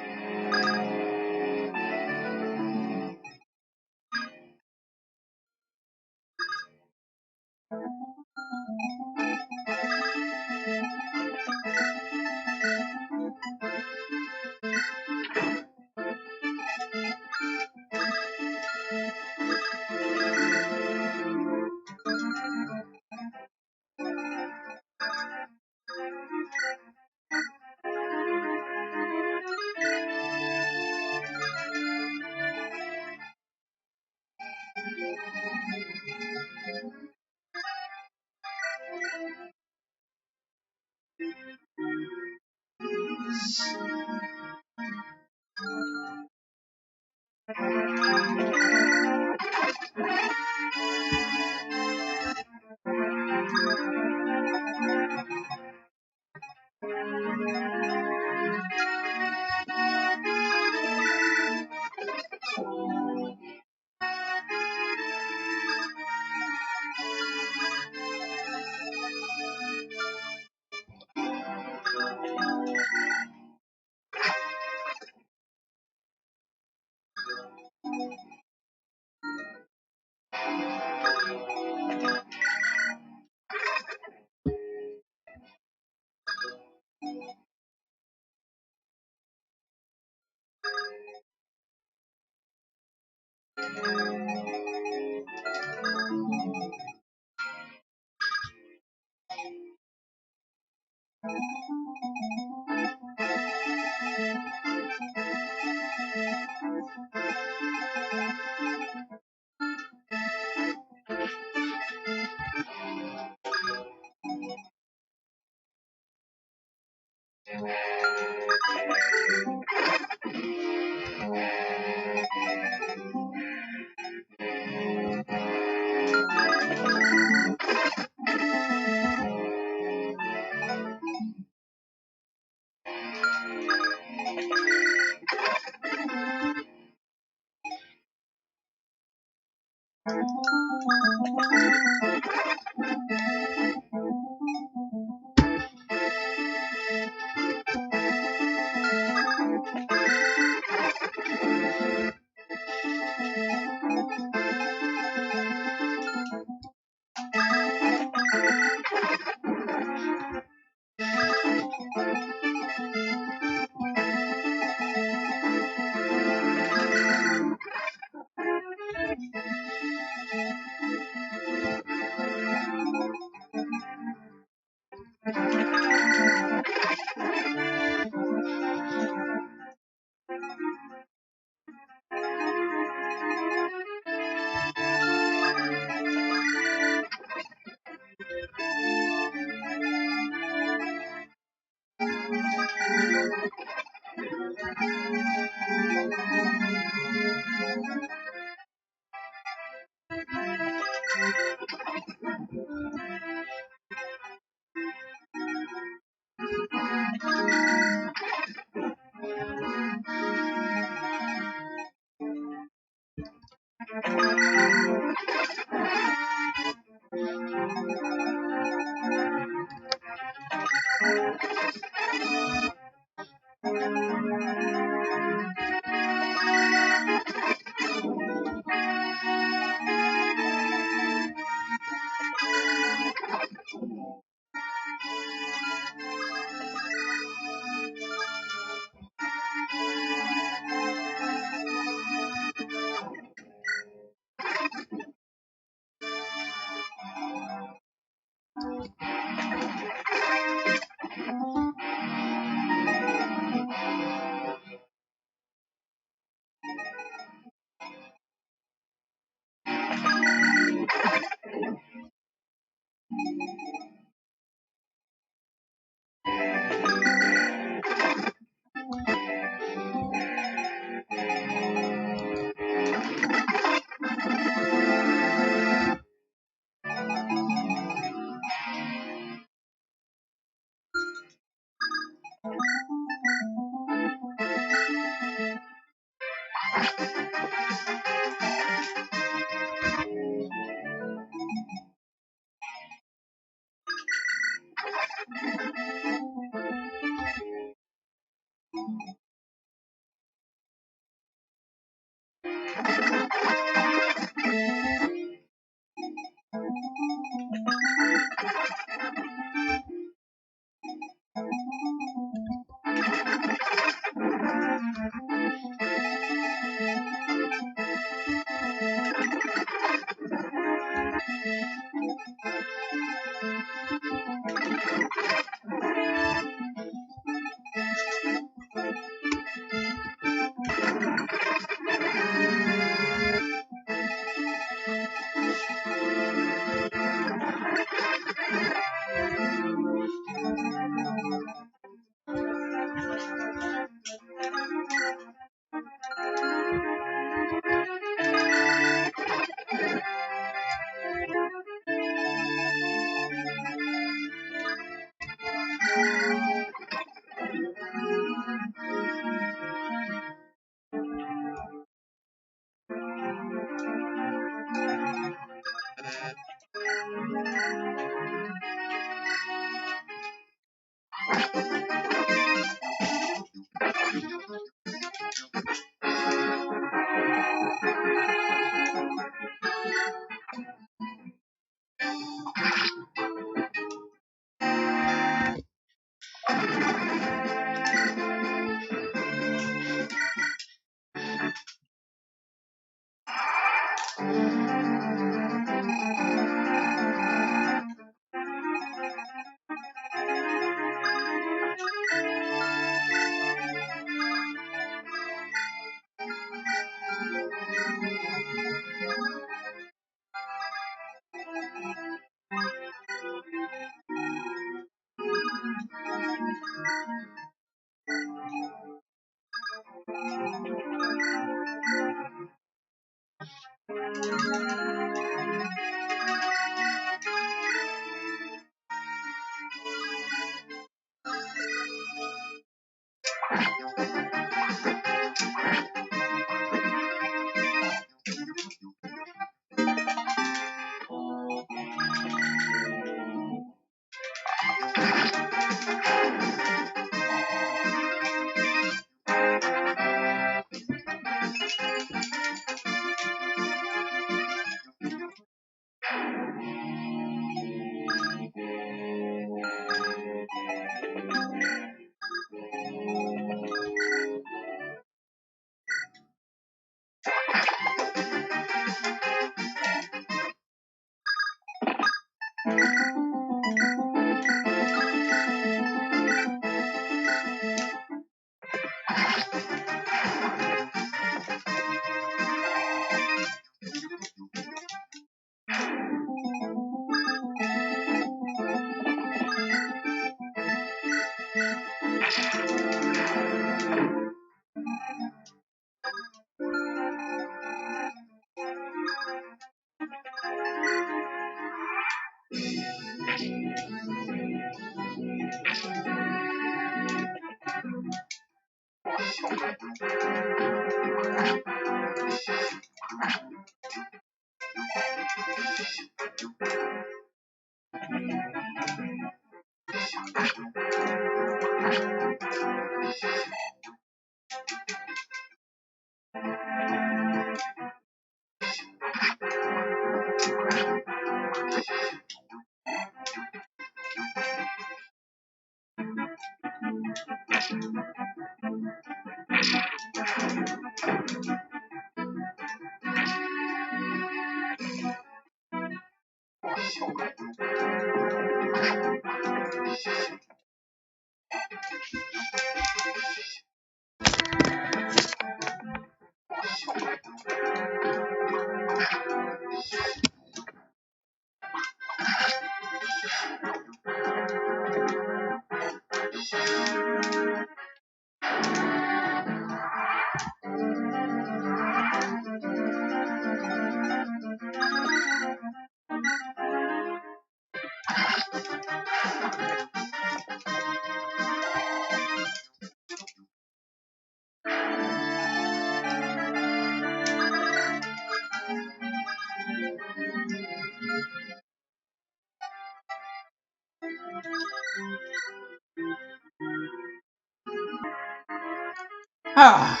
Ah,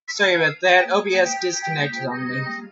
sorry about that. OBS disconnected on me.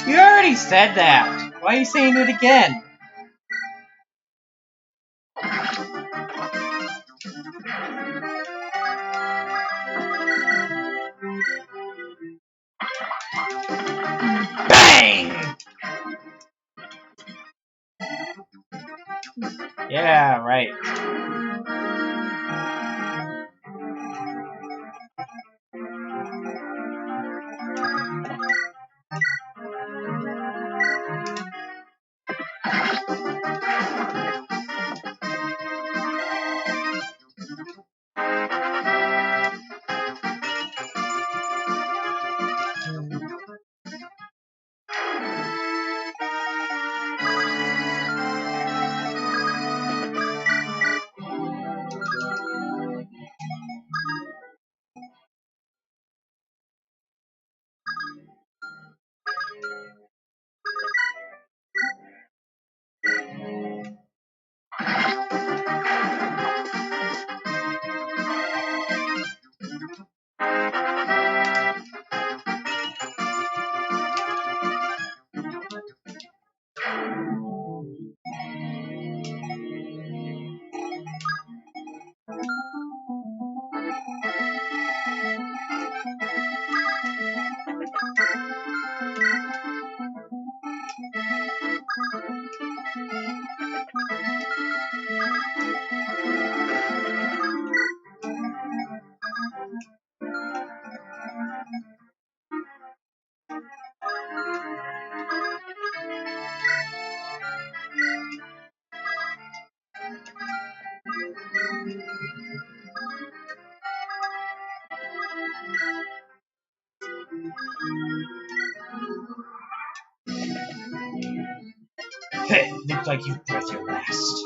You already said that. Why are you saying it again? Bang! Yeah, right. Hey, looks like you breathed your last.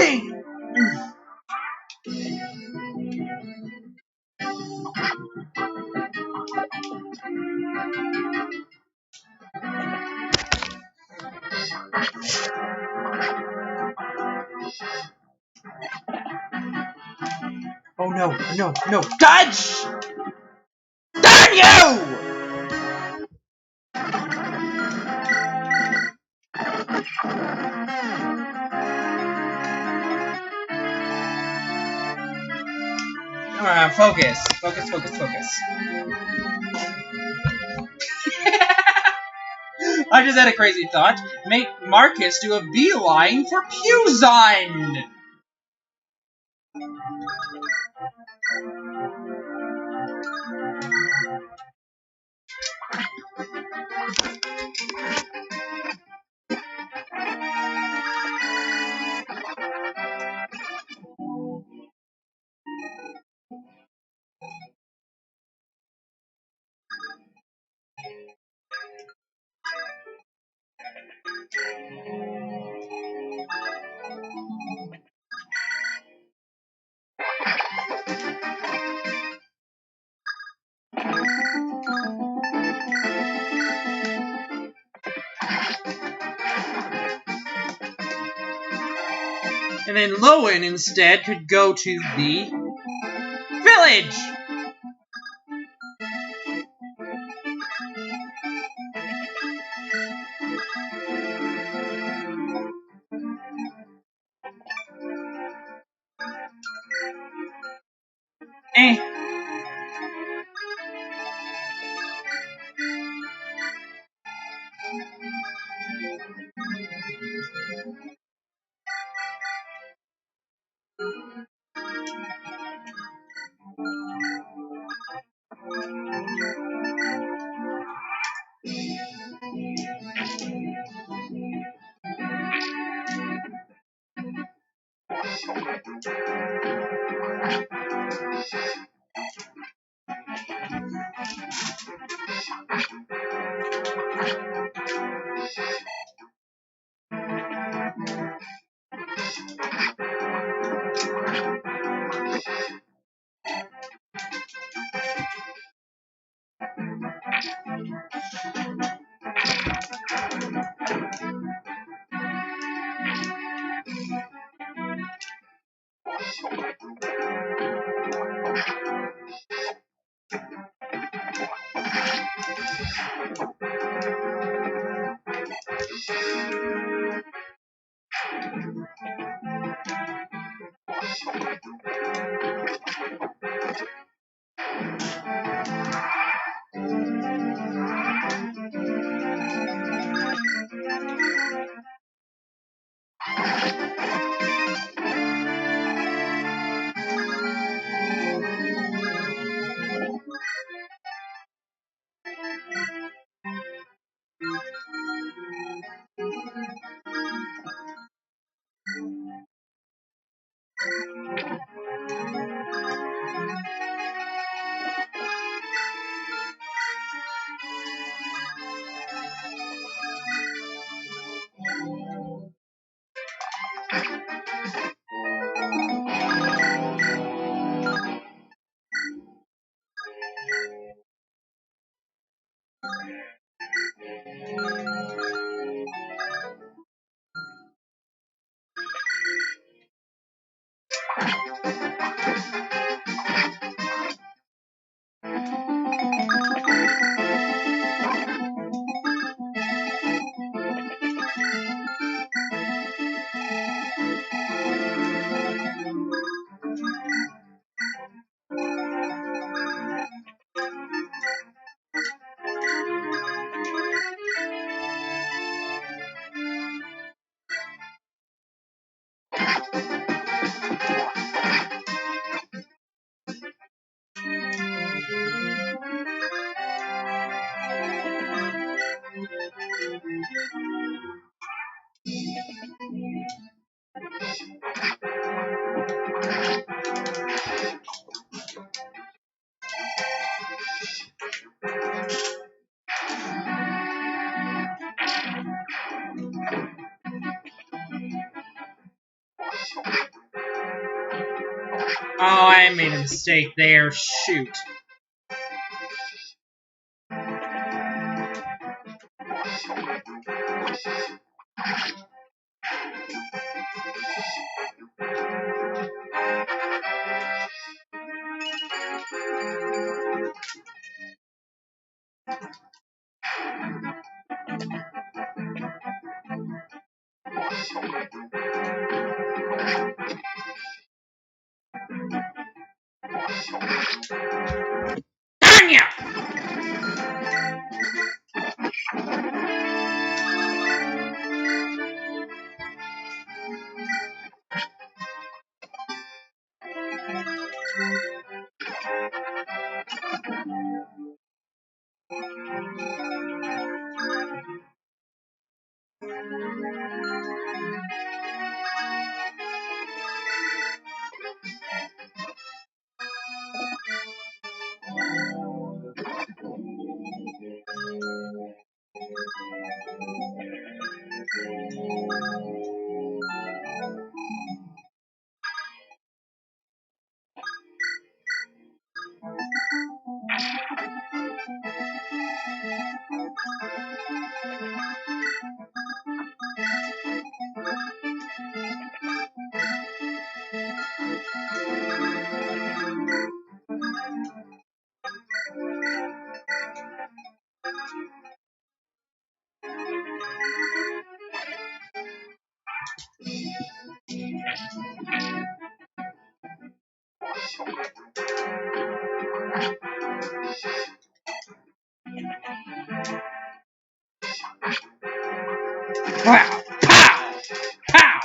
Oh no, no, no. Dodge! Darn you! Focus. Focus, focus, focus. I just had a crazy thought. Make Marcus do a beeline for Puzon! And then Lowen instead could go to the village. Oh, I made a mistake there. Shoot. Dang ya! Pow! Pow! Pow!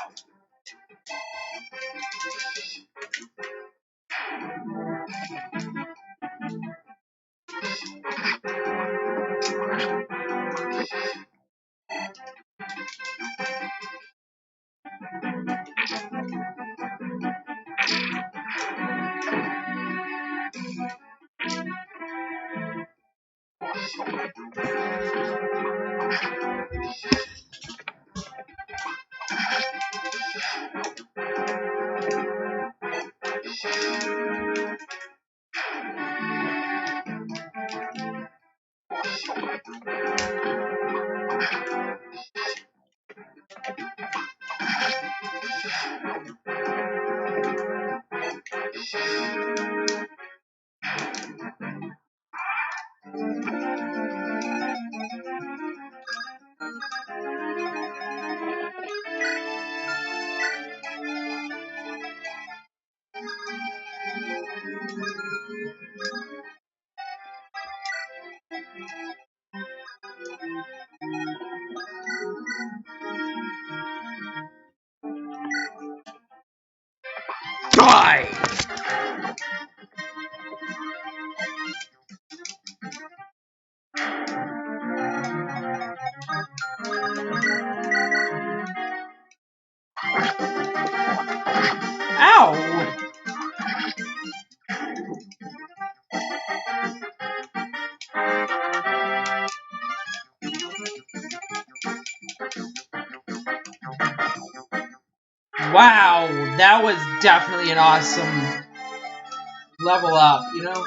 Die! Ow! Wow, that was definitely an awesome level up, you know?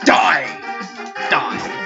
Die! Die!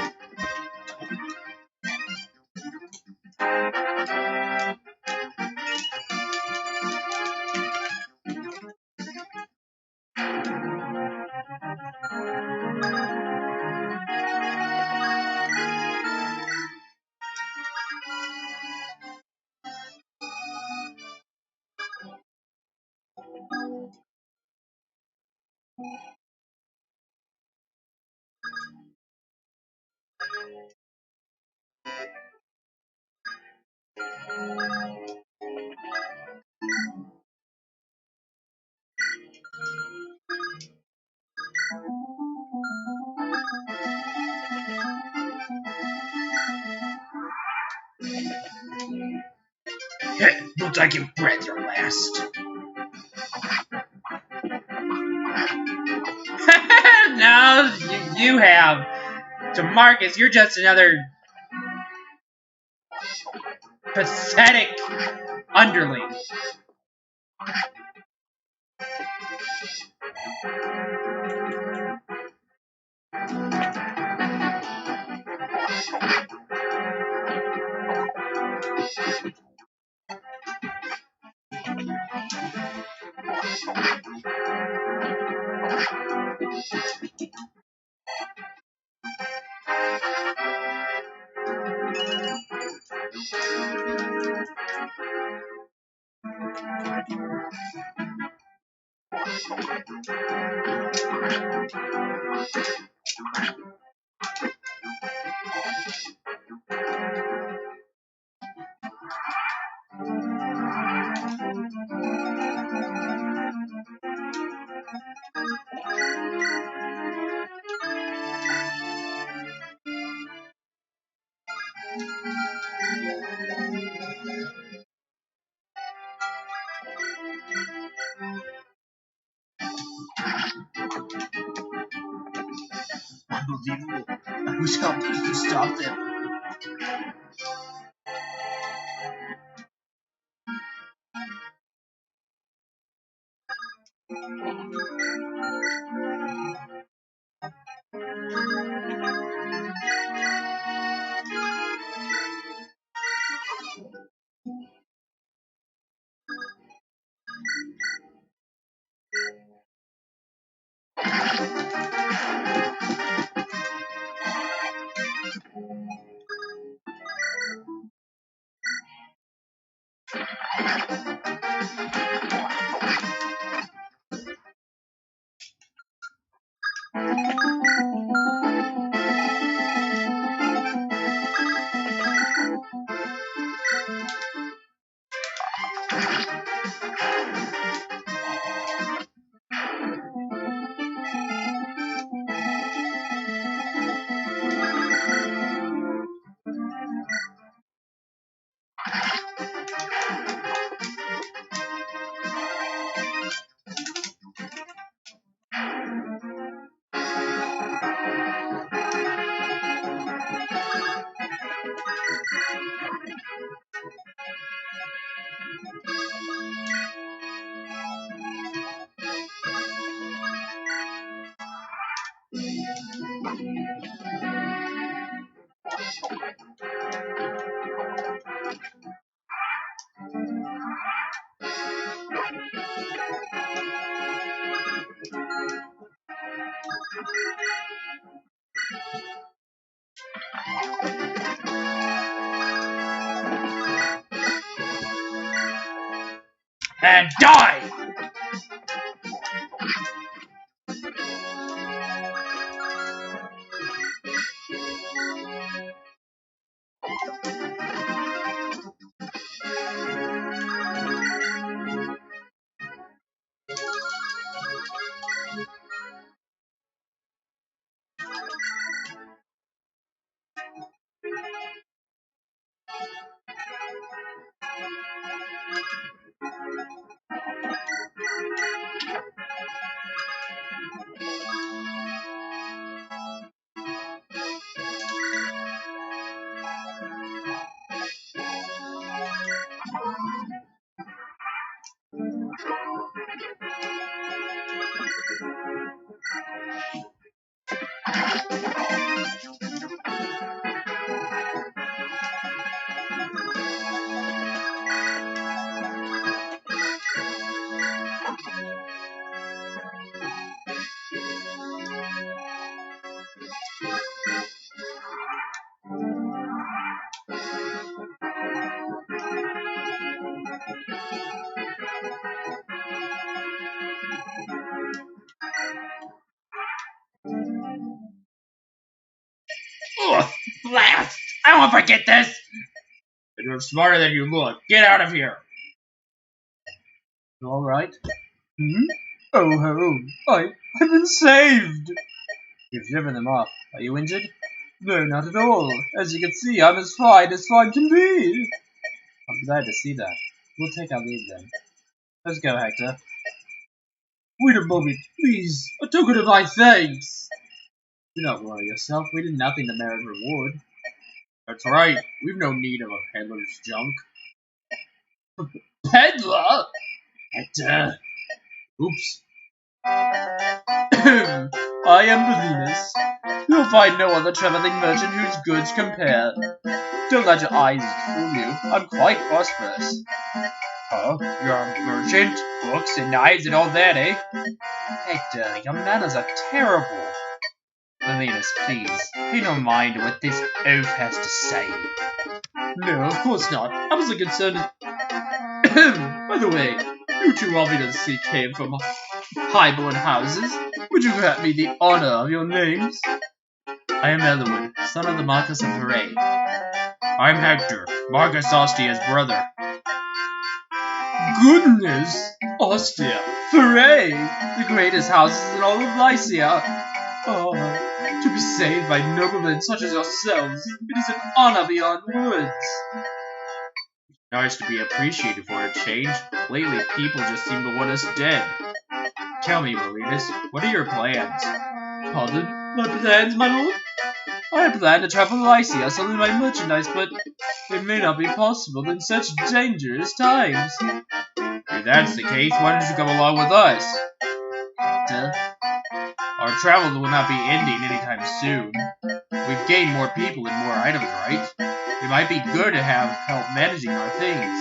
Looks like you breathed your last. No, you have. To Marcus, you're just another pathetic underling. Unbelievable. Who's helped us to stop them? And die! Ugh, blast! I won't forget this! You're smarter than you look. Get out of here! You alright? Hmm? Oh ho! I've been saved! You've driven them off. Are you injured? No, not at all. As you can see, I'm as fine can be. I'm glad to see that. We'll take our leave then. Let's go, Hector. Wait a moment, please. A token of my thanks. Do not worry yourself. We did nothing to merit reward. That's right. We've no need of a peddler's junk. Peddler? Hector. Oops. I am Belinus. You'll find no other traveling merchant whose goods compare. Don't let your eyes fool you. I'm quite prosperous. Huh? You're a merchant? Books and knives and all that, eh? Hector, your manners are terrible. Belinus, please, pay no mind to what this oaf has to say. No, of course not. I wasn't concerned. By the way, you two obviously came from high-born houses. Would you grant me the honor of your names? I am Elwood, son of the Marquis of Veray. I'm Hector, Marcus Ostia's brother. Goodness! Ostia, Veray, the greatest houses in all of Lycia. Oh, to be saved by noblemen such as yourselves, it is an honor beyond words. Nice to be appreciated for a change. Lately, people just seem to want us dead. Tell me, Belinus, what are your plans? Pardon? My plans, my lord? I plan to travel to Lycia selling my merchandise, but it may not be possible in such dangerous times. If that's the case, why don't you come along with us? Hector? Our travels will not be ending anytime soon. We've gained more people and more items, right? It might be good to have help managing our things.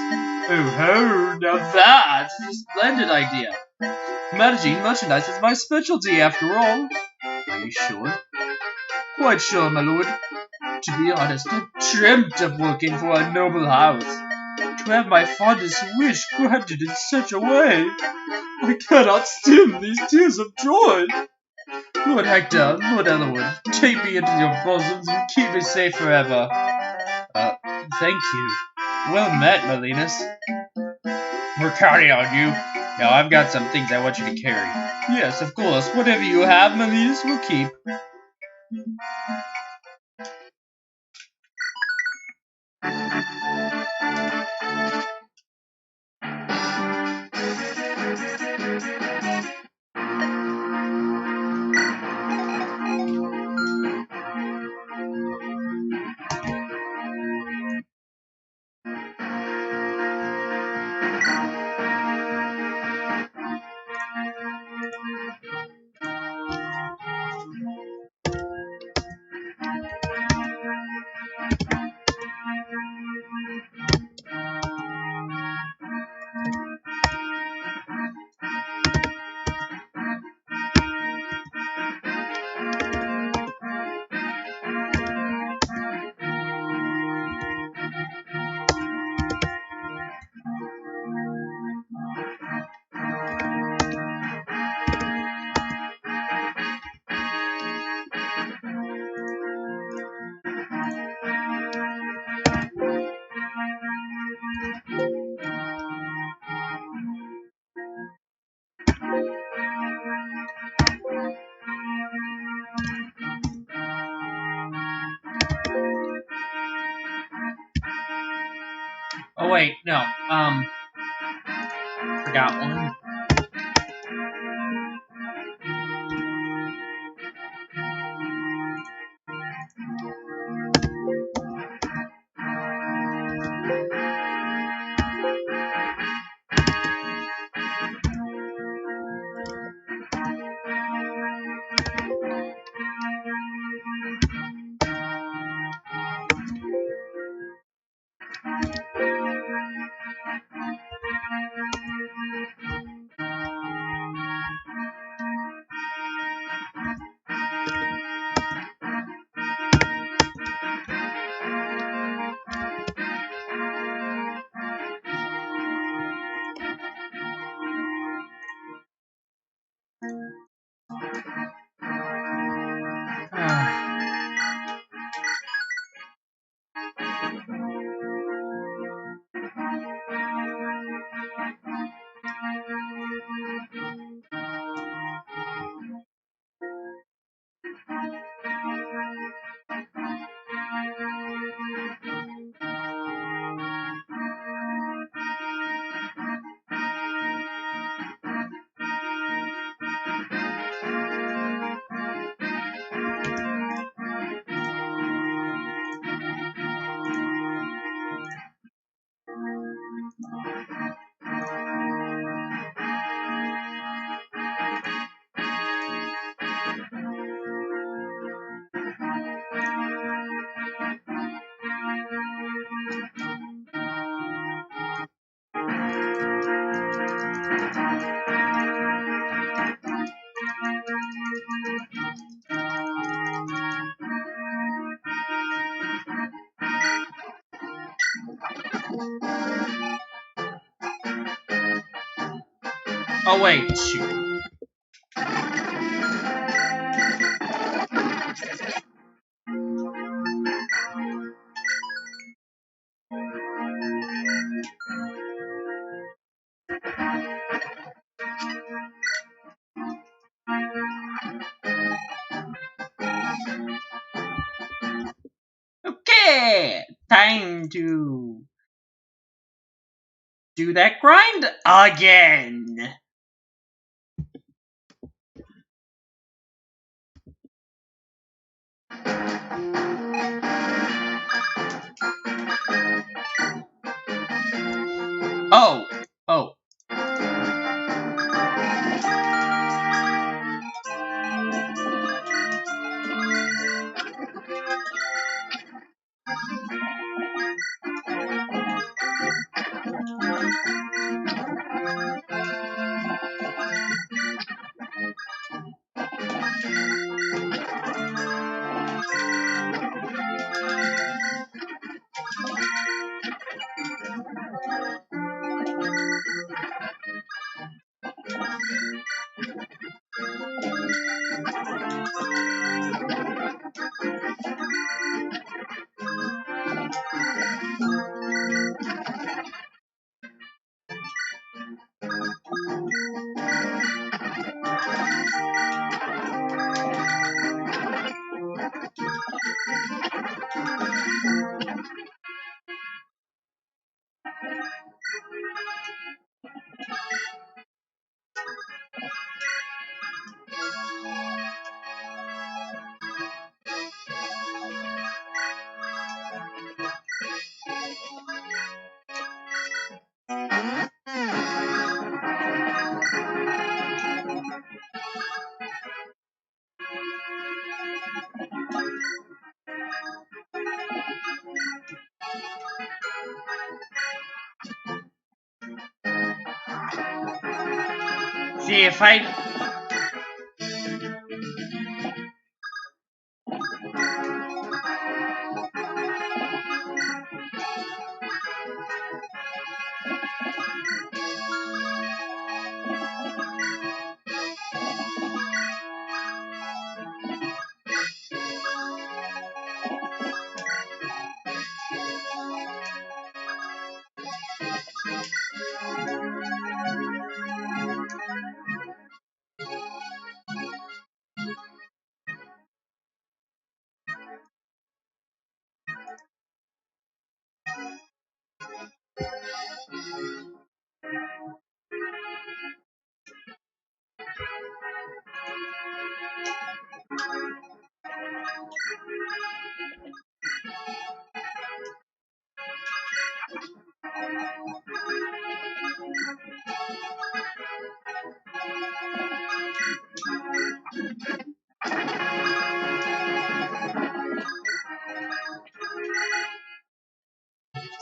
Oh ho, now that's a splendid idea. Managing merchandise is my specialty, after all. Are you sure? Quite sure, my lord. To be honest, I dreamt of working for a noble house. To have my fondest wish granted in such a way, I cannot stem these tears of joy. Lord Hector, Lord Elwood, take me into your bosoms and keep me safe forever. Thank you. Well met, Melinas. We're counting on you. Now I've got some things I want you to carry. Yes, of course. Whatever you have, Melinas, we'll keep. Oh wait, no. Forgot one. Oh wait, shoot. Okay, time to do that grind again. Oh, oh. See if I...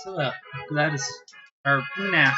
So, Gladys. Or, nah.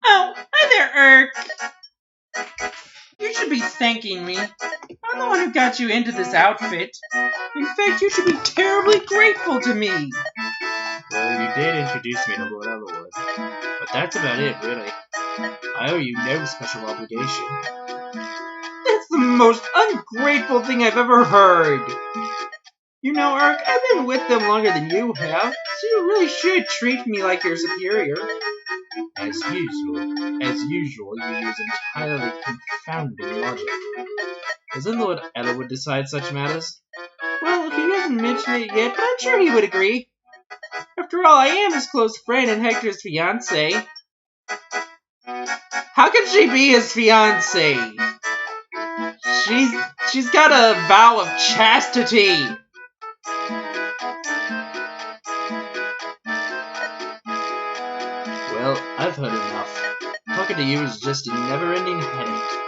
Oh, hi there, Urk. You should be thanking me. I'm the one who got you into this outfit. In fact, you should be terribly grateful to me. Well, you did introduce me to Lord Elwood, but that's about it, really. I owe you no special obligation. That's the most ungrateful thing I've ever heard. You know, Urk, I've been with them longer than you have, so you really should treat me like your superior. As usual, you use entirely confounding logic. Doesn't Lord Elwood decide such matters? Well, he hasn't mentioned it yet, but I'm sure he would agree. After all, I am his close friend and Hector's fiancé. How can she be his fiancé? She's got a vow of chastity. Well, I've heard enough. Talking to you is just a never-ending headache.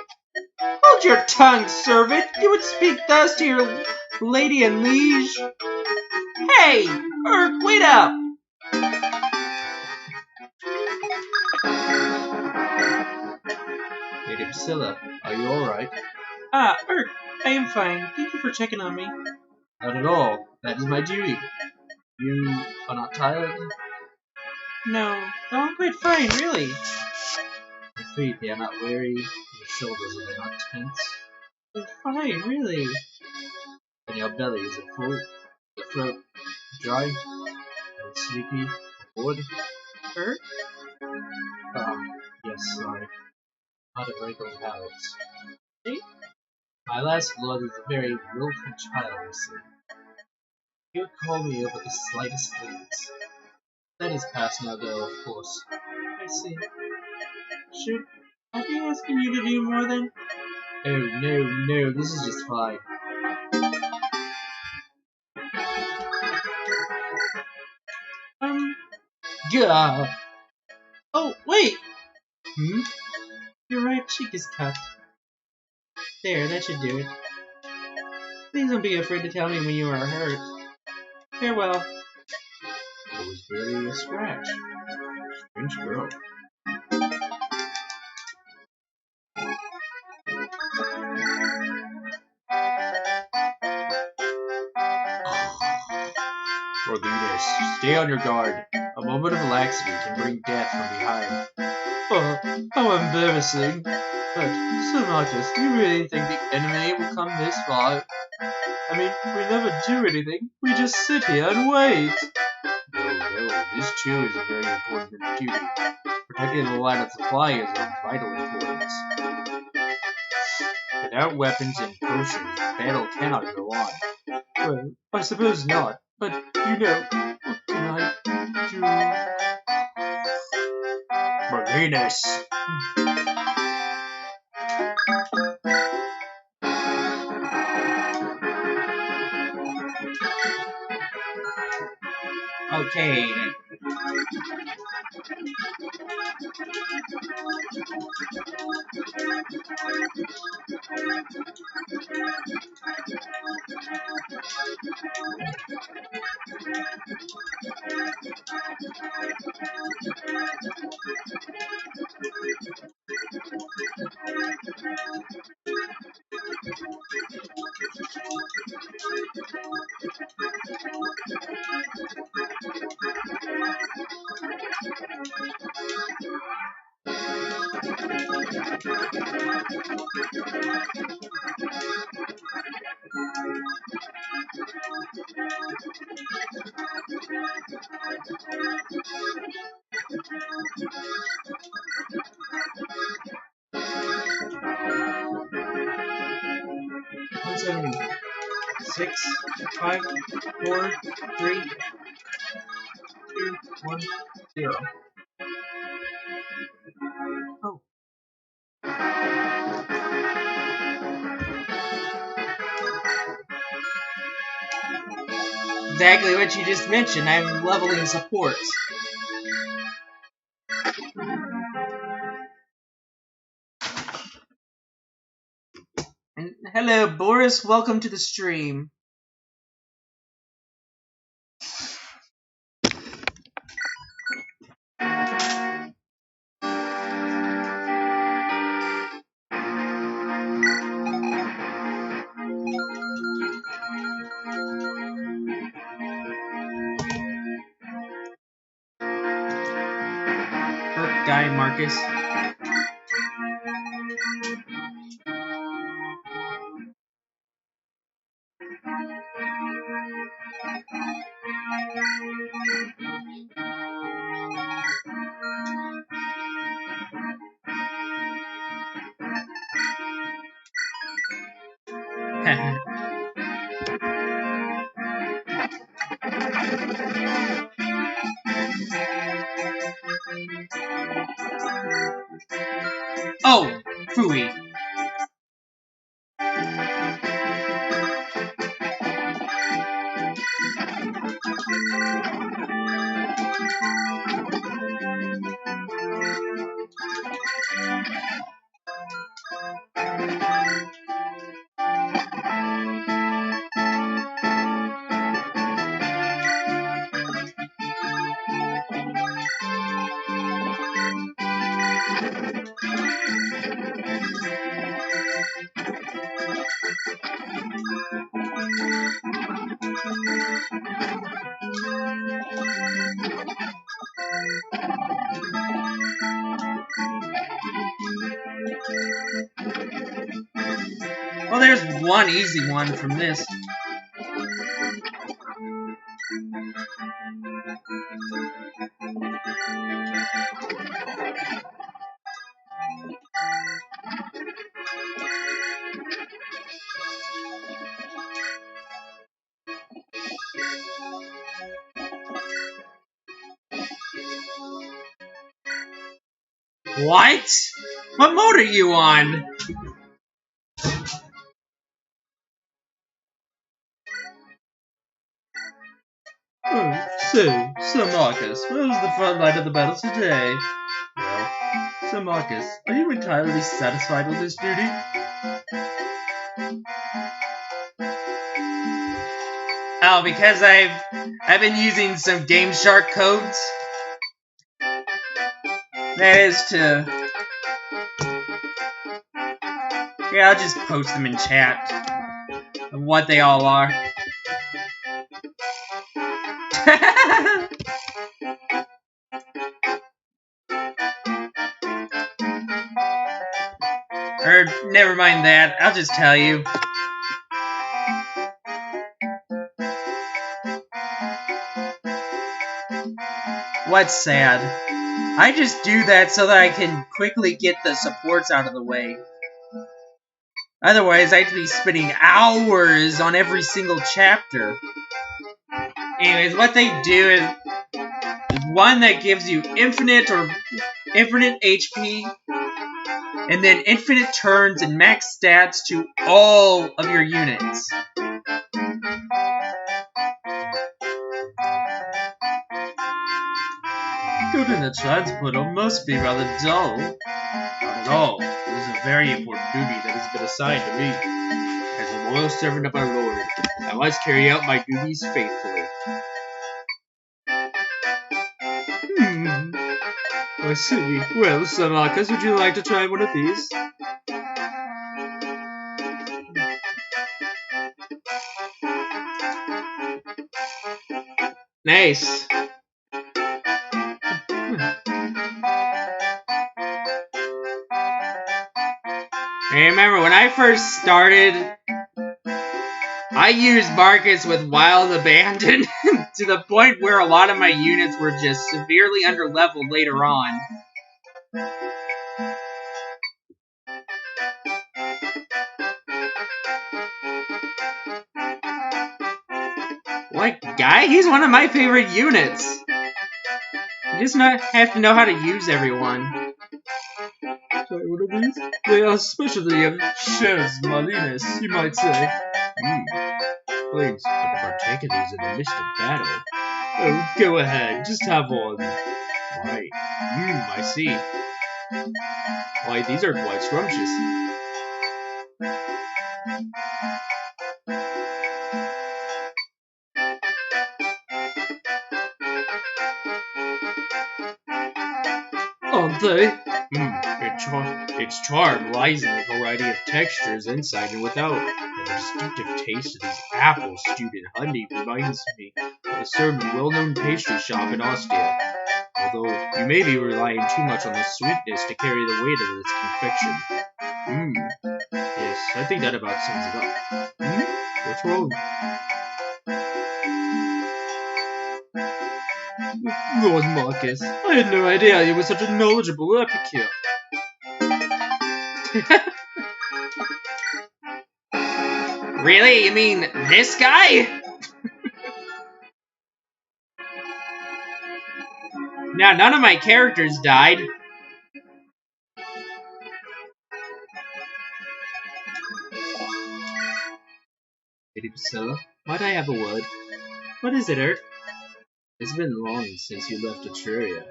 Hold your tongue, servant. You would speak thus to your lady and liege. Hey, Urk, wait up. Lady Priscilla, are you alright? Ah, I am fine. Thank you for checking on me. Not at all. That is my duty. You are not tired? No, I'm quite fine, really. Your feet, they are not weary. Your shoulders, are they not tense? I'm fine, really. And your belly, is it full? Your throat dry? Are you sleepy? Bored? Hurt? Ah, yes, sorry. Not a very good habits. Eh? My last blood is a very willful child, you see. He would call me over the slightest things. That is past now, though, of course. I see. Should I be asking you to do more then? Oh, no, this is just fine. Gah! Oh, wait! Hmm? Your right cheek is cut. There, that should do it. Please don't be afraid to tell me when you are hurt. Farewell. It was barely a scratch. Strange girl. Rodriguez, stay on your guard. A moment of laxity can bring death from behind. Oh, how embarrassing. But, Sir Marcus, do you really think the enemy will come this far? I mean, we never do anything. We just sit here and wait. No, this too is a very important duty. Protecting the line of supply is of vital importance. Without weapons and potions, the battle cannot go on. Well, I suppose not. But, you know, what can I Martinez! Okay. do? 6, 5, 4, 3, 2, 1, 0. Oh. Exactly what you just mentioned. I'm leveling support. And hello, Boris. Welcome to the stream. Guy Marcus. Oh, Fooey. Well, there's one easy one from this. What? What mode are you on? Oh, so, Sir Marcus, where was the front line of the battle today? Well, Sir Marcus, are you entirely satisfied with this duty? Oh, because I've been using some Game Shark codes. That is to... Yeah, I'll just post them in chat of what they all are. Or, never mind that, I'll just tell you. What's sad? I just do that so that I can quickly get the supports out of the way. Otherwise, I'd be spending hours on every single chapter. Anyways, what they do is one that gives you infinite HP, and then infinite turns and max stats to all of your units. Good in the transporter must be rather dull. Not at all. This is a very important duty that has been assigned to me. As a loyal servant of our Lord, I must carry out my duties faithfully. I see. Well, Sir Marcus, would you like to try one of these? Nice. I remember when I first started, I used Marcus with Wild Abandon to the point where a lot of my units were just severely underleveled later on. What guy? He's one of my favorite units. You just have to know how to use everyone. Try one of these? They are especially of Chez Malinas, you might say. Please, but to partake of these in the midst of battle. Oh, go ahead, just have one. Why? I see. Why, these are quite scrumptious. Aren't they? Its charm lies in the variety of textures inside and without, and the distinctive taste of these apples stewed in honey reminds me of a certain well-known pastry shop in Ostia. Although you may be relying too much on the sweetness to carry the weight of this confection. Yes, I think that about sums it up. What's wrong? Lord Marcus, I had no idea you were such a knowledgeable epicure. Really? You mean this guy? Now, none of my characters died. Lady Priscilla, might I have a word? What is it, Ert? It's been long since you left Etruria.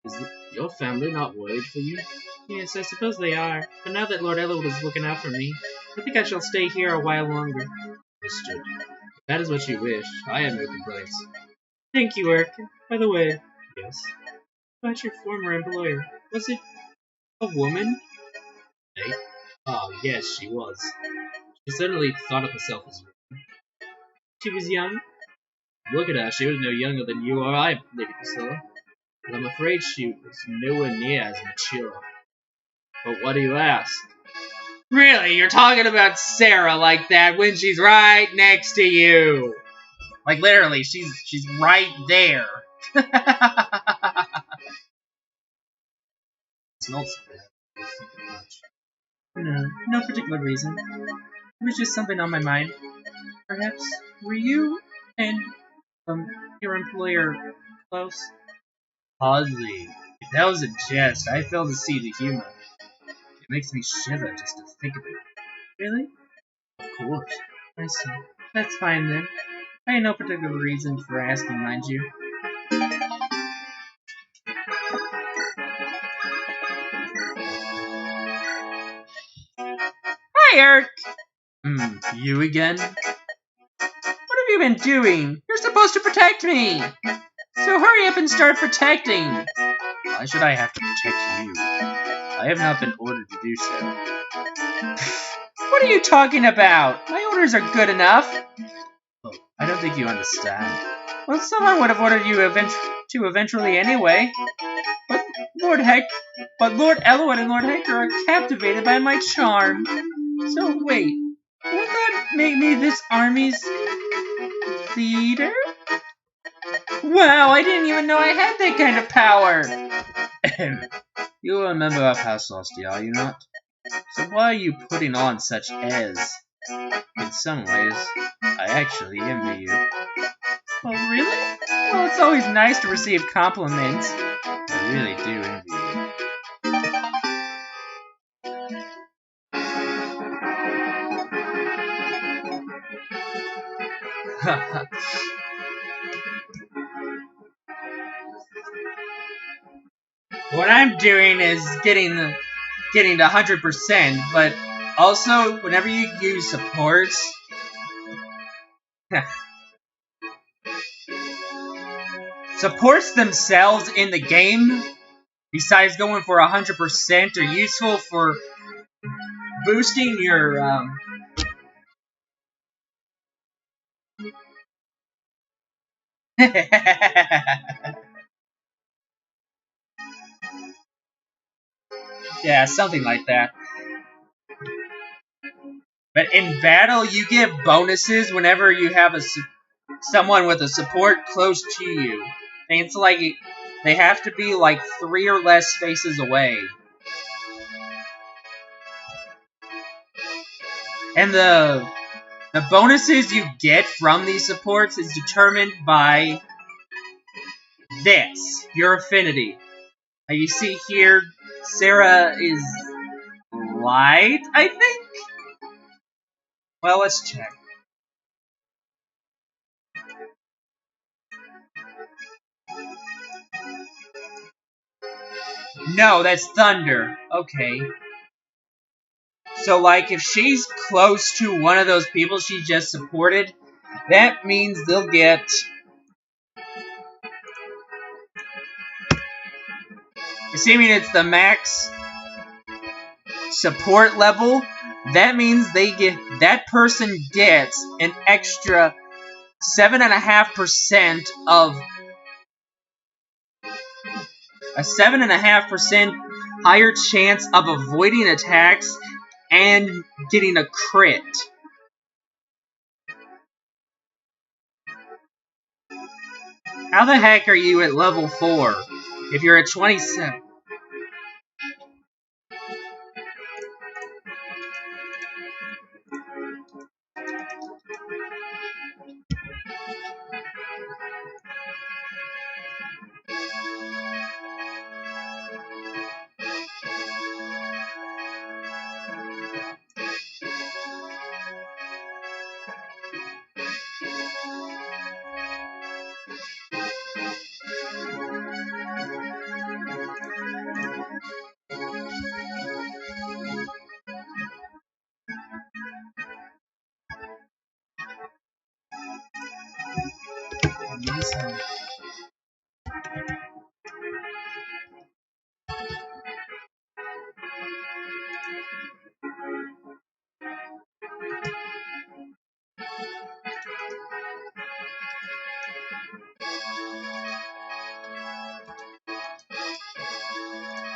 Is your family not worried for you? Yes, I suppose they are. But now that Lord Elwood is looking out for me, I think I shall stay here a while longer. Understood. If that is what you wish, I have no complaints. Thank you, Erk. By the way. Yes? About your former employer. Was it a woman? Eh? Oh, yes, she was. She certainly thought of herself as rude. She was young? Look at her, she was no younger than you or I, Lady Priscilla. But I'm afraid she was nowhere near as mature. But what do you ask? Really, you're talking about Sarah like that when she's right next to you. Like literally, she's right there. It's not something much. No particular reason. It was just something on my mind. Perhaps were you and your employer close? Hardly. If that was a jest, I fail to see the humor. It makes me shiver just to think of it. Really? Of course. I see. That's fine then. I had no particular reason for asking, mind you. Hi, Eric! You again? What have you been doing? You're supposed to protect me! So hurry up and start protecting! Why should I have to protect you? I have not been ordered to do so. What are you talking about? My orders are good enough. Oh, I don't think you understand. Well, someone would have ordered you to eventually anyway. But Lord Elwood and Lord Hector are captivated by my charm. So wait, won't that make me this army's leader? Wow, I didn't even know I had that kind of power. You remember our past Celestia, are you not? So why are you putting on such airs? In some ways, I actually envy you. Oh, really? Well, it's always nice to receive compliments. I really do envy you. What I'm doing is getting to 100%, but also whenever you use supports, supports themselves in the game, besides going for 100%, are useful for boosting your yeah, something like that. But in battle, you get bonuses whenever you have someone with a support close to you. And it's like they have to be like 3 or less spaces away. And the bonuses you get from these supports is determined by this, your affinity. Now you see here, Sarah is light, I think? Well, let's check. No, that's thunder. Okay. So, like, if she's close to one of those people she just supported, that means they'll get... Assuming it's the max support level, that means that person gets an extra 7.5% of... a 7.5% higher chance of avoiding attacks and getting a crit. How the heck are you at level 4 if you're at 27?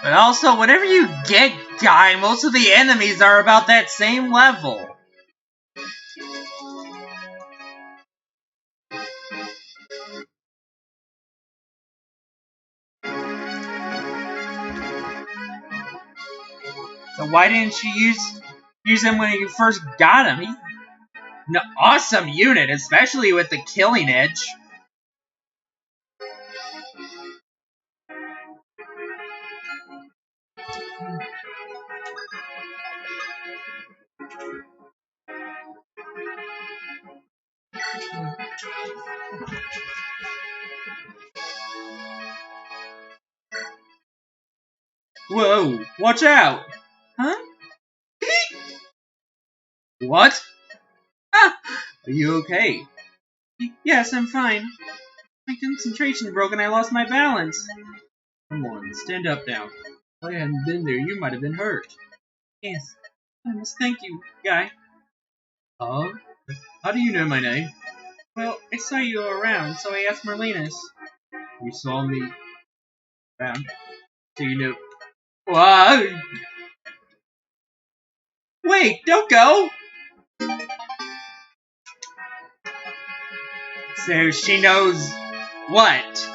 But also, whenever you get Guy, most of the enemies are about that same level. So why didn't you use him when you first got him? He's an awesome unit, especially with the killing edge. Whoa, watch out! Huh? What? Ah, are you okay? Yes, I'm fine. My concentration broke and I lost my balance. Come on, stand up now. If I hadn't been there, you might have been hurt. Yes, I must thank you, Guy. Huh? How do you know my name? Well, I saw you around, so I asked Marlenus. You saw me around? So you know... What? Wait, don't go! So she knows what?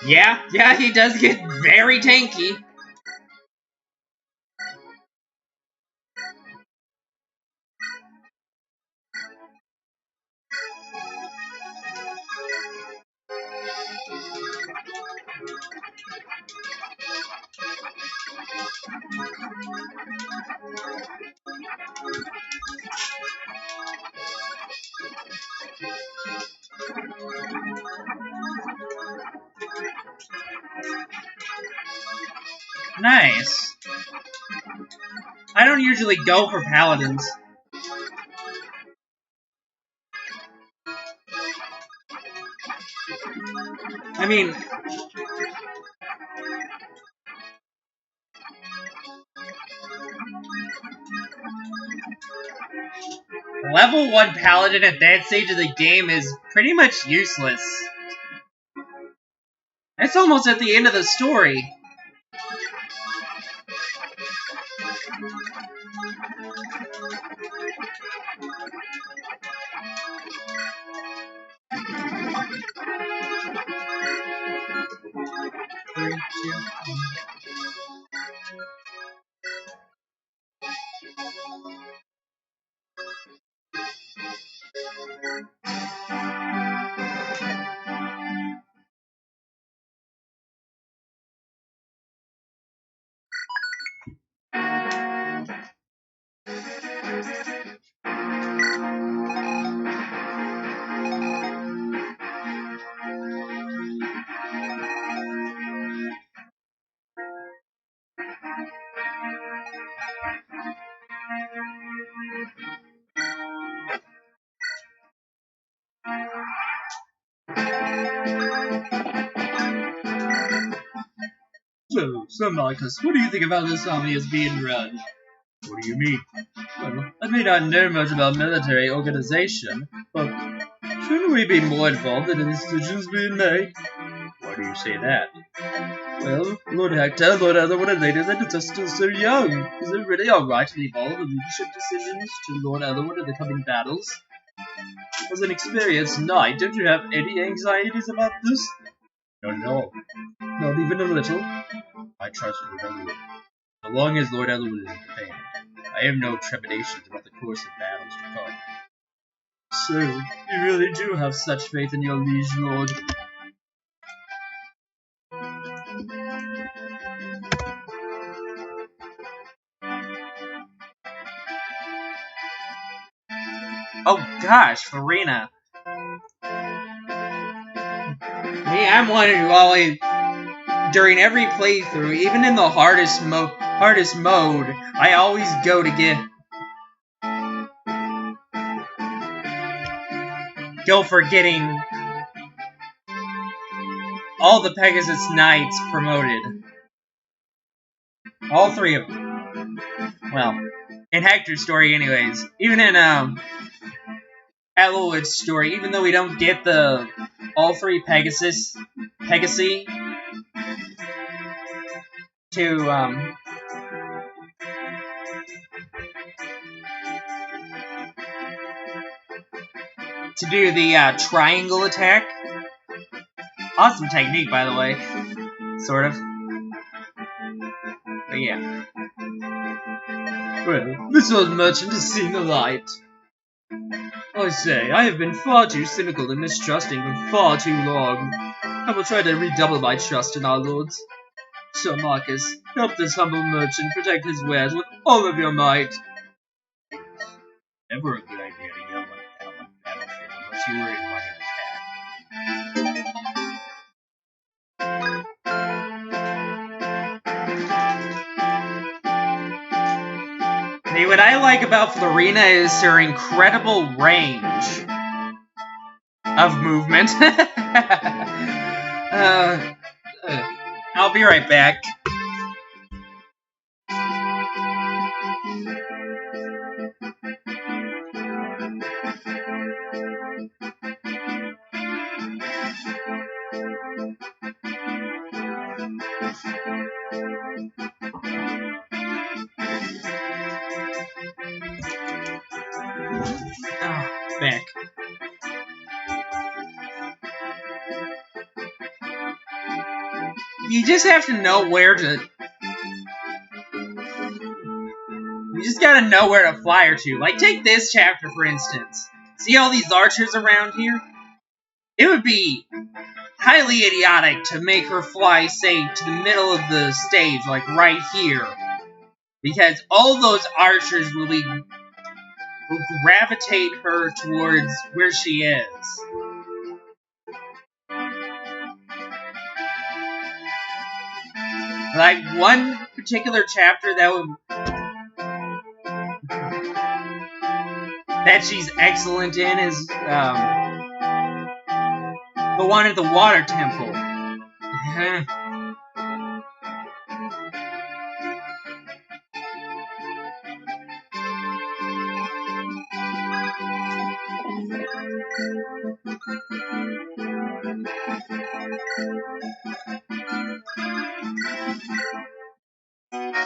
Yeah, he does get very tanky. Nice. I don't usually go for paladins. I mean... Level 1 paladin at that stage of the game is pretty much useless. It's almost at the end of the story. So Marcus, what do you think about this army as being run? What do you mean? Well, I may not know much about military organization, but shouldn't we be more involved in the decisions being made? Why do you say that? Well, Lord Hector, Lord Ethelwood, and Lady Linda are still so young. Is it really alright to leave all the leadership decisions to Lord Ethelwood in the coming battles? As an experienced knight, don't you have any anxieties about this? Not at all. Not even a little. I trust Lord Ethelwood. So long as Lord Ethelwood is in command, I have no trepidations about the course of battles to come. So, you really do have such faith in your liege lord? Oh gosh, Farina. Me, I'm one who always, during every playthrough, even in the hardest mode, I always go to go for getting all the Pegasus Knights promoted. All three of them. Well, in Hector's story, anyways. Even in Elwood's story, even though we don't get the all three Pegasi to do the triangle attack. Awesome technique, by the way. Sort of. But yeah. Well, this old merchant has seen the light. I say, I have been far too cynical and mistrusting for far too long. I will try to redouble my trust in our lords. Sir Marcus, help this humble merchant protect his wares with all of your might. Never a good idea to yell like that on the battlefield unless you were inviting attack. Hey, what I like about Florina is her incredible range of movement. I'll be right back. Back. You just have to know where to... You just gotta know where to fly her to. Like, take this chapter, for instance. See all these archers around here? It would be highly idiotic to make her fly, say, to the middle of the stage, like right here. Because all those archers will gravitate her towards where she is. Like, one particular chapter that she's excellent in is the one at the water temple.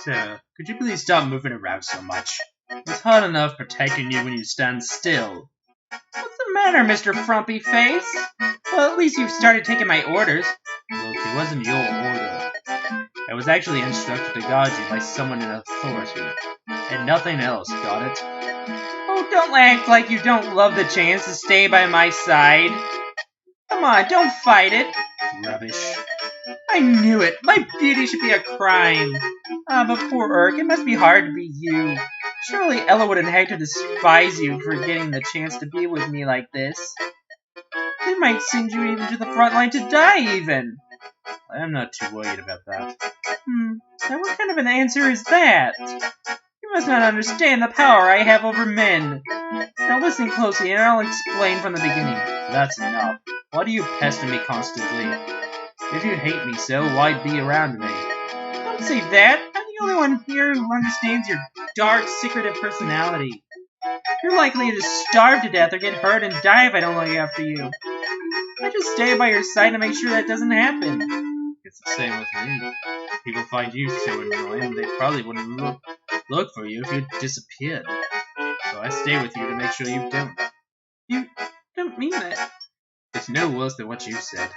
Sir, could you please stop moving around so much? It's hard enough protecting you when you stand still. What's the matter, Mr. Frumpy Face? Well, at least you've started taking my orders. Look, it wasn't your order. I was actually instructed to guard you by someone in authority, and nothing else, got it? Oh, don't act like you don't love the chance to stay by my side. Come on, don't fight it. Rubbish. I knew it. My beauty should be a crime. Ah, but poor Urk, it must be hard to be you. Surely Elwood and Hector despise you for getting the chance to be with me like this. They might send you even to the front line to die, even. I am not too worried about that. Now what kind of an answer is that? You must not understand the power I have over men. Now listen closely and I'll explain from the beginning. That's enough. Why do you pester me constantly? If you hate me so, why be around me? Don't say that. I'm the only one here who understands your dark, secretive personality. You're likely to starve to death or get hurt and die if I don't look after you. I just stay by your side to make sure that doesn't happen. It's the same with me. People find you so annoying, they probably wouldn't look for you if you disappeared. So I stay with you to make sure you don't. You don't mean that. It's no worse than what you said.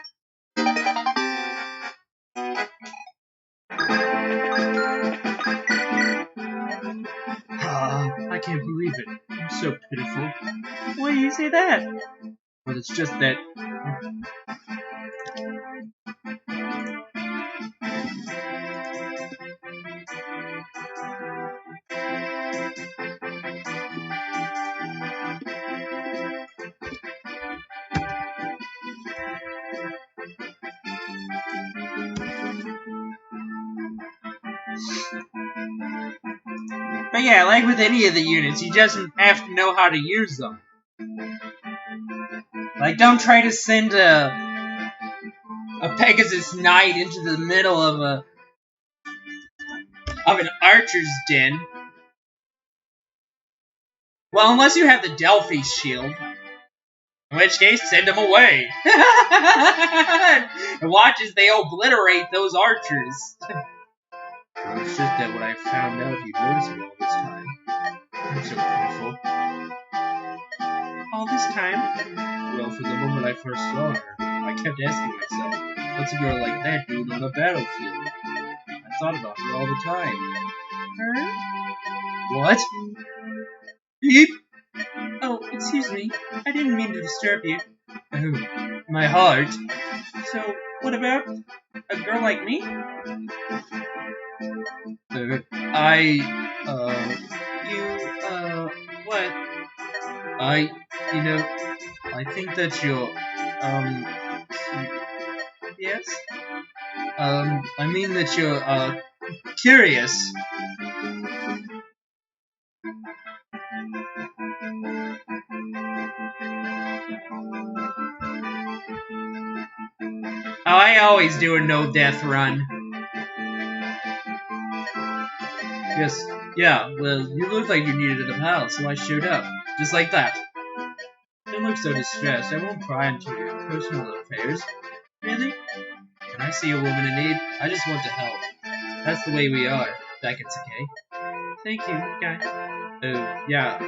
I can't believe it. I'm so pitiful. Why do you say that? But it's just that... But yeah, like with any of the units, you just have to know how to use them. Like, don't try to send a Pegasus Knight into the middle of an archer's den Well, unless you have the Delphi shield. In which case, send them away. And watch as they obliterate those archers. Well, it's just that when I found out you noticed me all this time. I'm so pitiful. All this time? Well, from the moment I first saw her, I kept asking myself, what's a girl like that doing on a battlefield? I thought about her all the time. Her? What? Beep! Oh, excuse me. I didn't mean to disturb you. Oh, my heart. So, what about a girl like me? What? I think that you're, Yes? I mean that you're, curious. I always do a no-death run. Yes, yeah, well, you looked like you needed a pal, so I showed up. Just like that. Don't look so distressed. I won't pry into your personal affairs. Really? When I see a woman in need, I just want to help. That's the way we are. That gets okay. Thank you, guy. Yeah.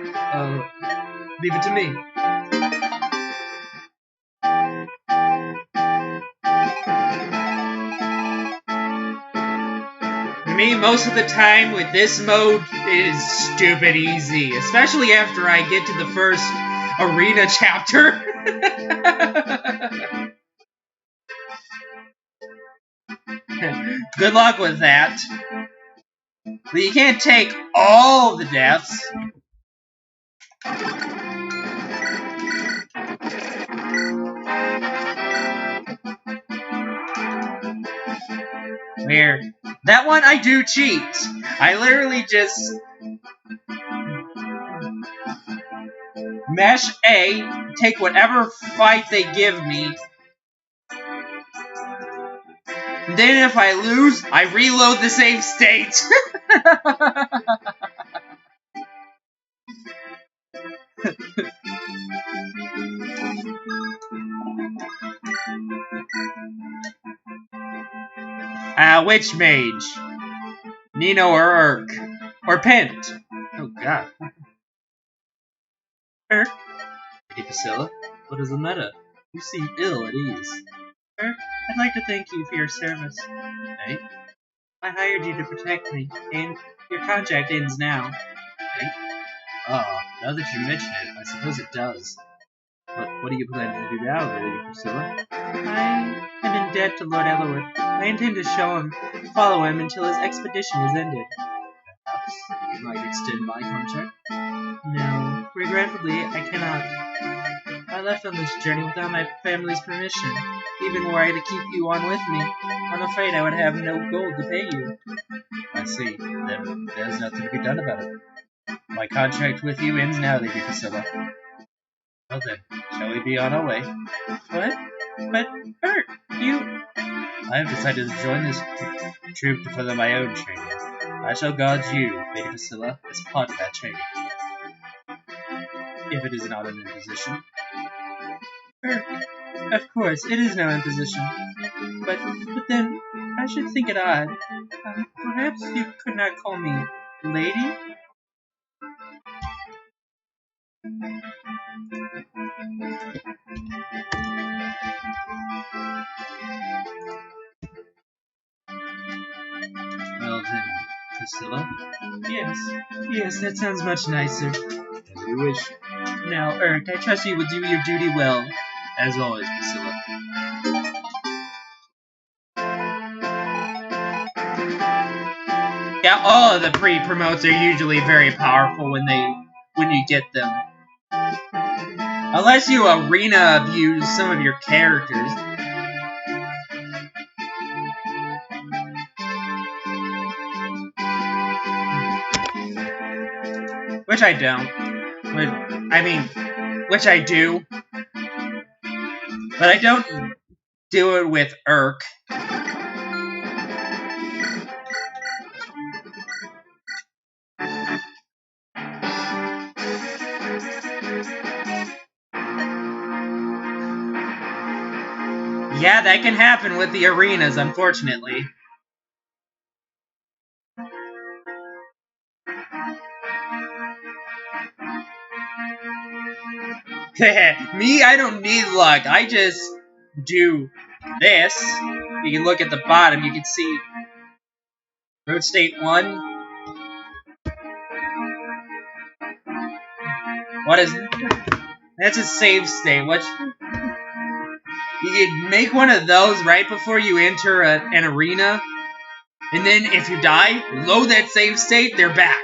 Leave it to me. Me, most of the time with this mode, it is stupid easy. Especially after I get to the first arena chapter. Good luck with that. But you can't take all the deaths. Weird. That one I do cheat. I literally just mash A, take whatever fight they give me. Then if I lose, I reload the save state. Which mage? Nino or Urk? Or Pent? Oh, God. Urk? Hey, Priscilla, what is the matter? You seem ill at ease. Urk, I'd like to thank you for your service. Hey? I hired you to protect me, and your contract ends now. Hey? Now that you mention it, I suppose it does. But what do you plan to do now, Lady Priscilla? I am in debt to Lord Ellerwood. I intend to follow him until his expedition is ended. Perhaps you might extend my contract? No, regretfully, I cannot. I left on this journey without my family's permission, even were I to keep you on with me. I'm afraid I would have no gold to pay you. I see. Then there's nothing to be done about it. My contract with you ends now, Lady Priscilla. Well then, shall we be on our way? What? But, Bert, you... I have decided to join this troop to further my own training. I shall guard you, Lady Priscilla, as part of that training. If it is not an imposition. Bert, of course, it is no imposition. But then, I should think it odd. Perhaps you could not call me Lady? Well then, Priscilla? Yes, that sounds much nicer. As you wish. Now, Urk, I trust you will do your duty well. As always, Priscilla. Yeah, all of the pre-promotes are usually very powerful when you get them. Unless you arena abuse some of your characters. Which I don't. Which I do. But I don't do it with Urk. Yeah, that can happen with the arenas, unfortunately. Me, I don't need luck. I just do this. You can look at the bottom. You can see Road State 1. What is... That's a save state. What? You can make one of those right before you enter an arena. And then if you die, load that save state, they're back.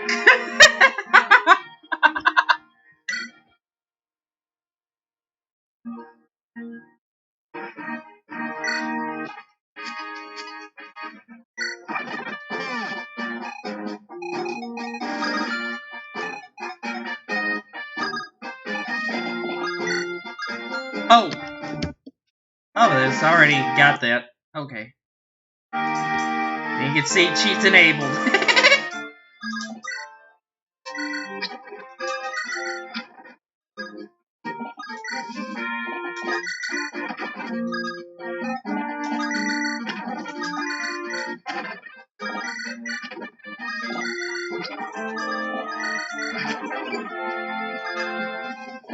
Oh. Oh, it's already got that. Okay. And you can see cheats enabled.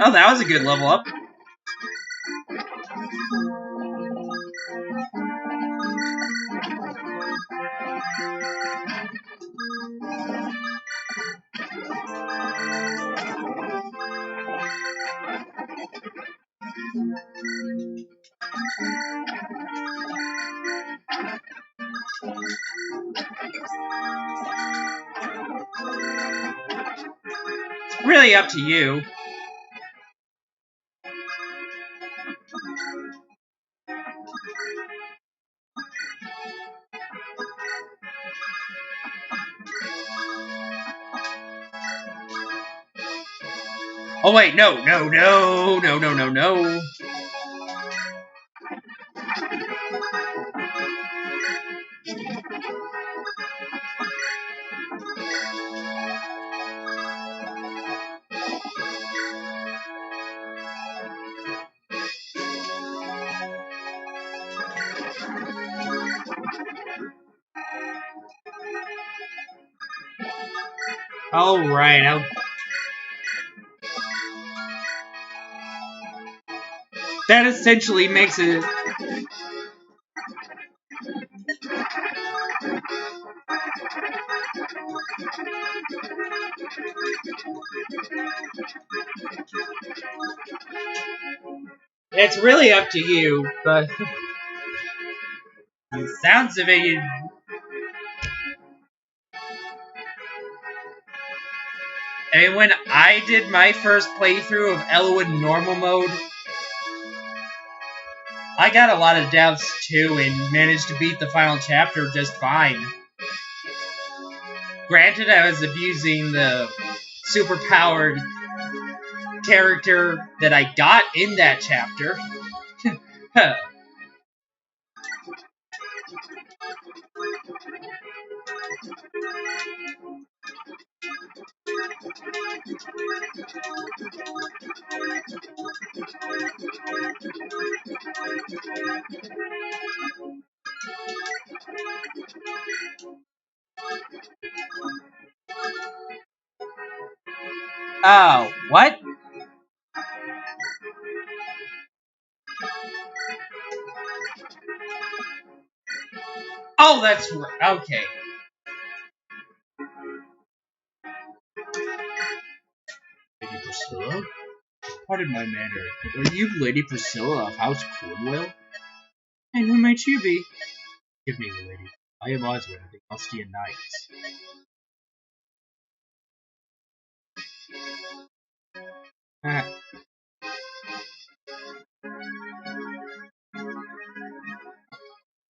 Oh, that was a good level up. Really up to you. Oh wait, no. Alright, that essentially makes it... It's really up to you, but... It sounds of it... I mean, when I did my first playthrough of Elwood normal mode, I got a lot of deaths too and managed to beat the final chapter just fine. Granted, I was abusing the superpowered character that I got in that chapter. Oh, what? Oh, that's right. Okay. Lady Priscilla? Pardon my manner, but are you Lady Priscilla of House Cornwell? And who might you be? Give me the lady. I am Oswin of the Austrian Knights.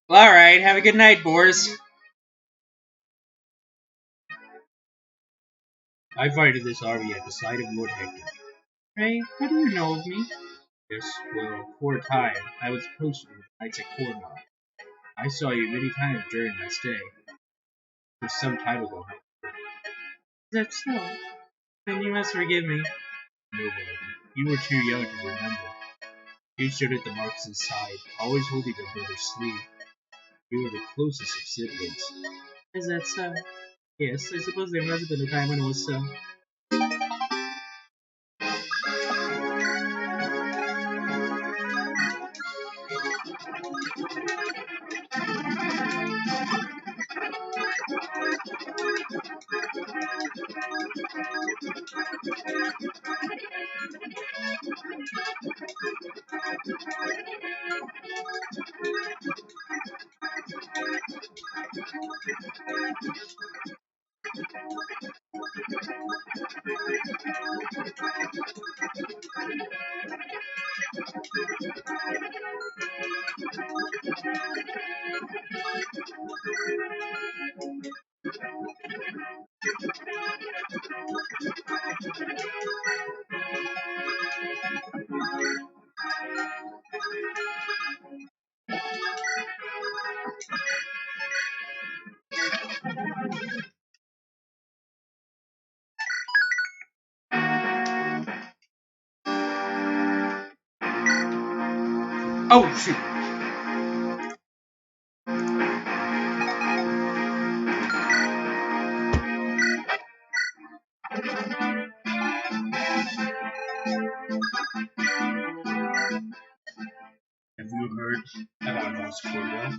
Alright, have a good night, Boris. I fight in this army at the side of Lord Hector. Ray, how do you know of me? Yes, well, for a time, I was posted with the Knights at Cornwall. I saw you many times during my stay. It was some time ago. Is that so? Then you must forgive me. No, lady. You were too young to remember. You stood at the Marquis's side, always holding your brother's sleeve. You were the closest of siblings. Is that so? Yes, I suppose there must have been a time when it was so. Oh, shoot. Have you heard about Moss Cornwall?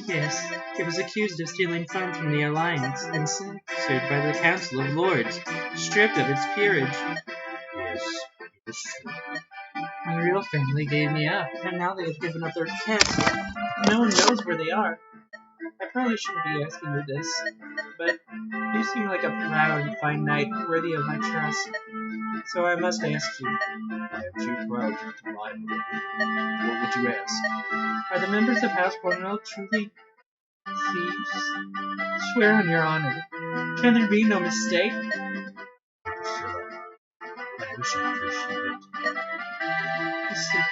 Yes, it was accused of stealing funds from the Alliance and censored by the Council of Lords, stripped of its peerage. Yes, it is true. My real family gave me up, and now they have given up their kids. No one knows where they are. I probably shouldn't be asking you this, but you seem like a proud and fine knight worthy of my trust. So I must ask you, I am too proud to lie. What would you ask? are the members of House Cornwall truly thieves? Swear on your honor. Can there be no mistake? Priscilla, I wish I could achieve it. I see.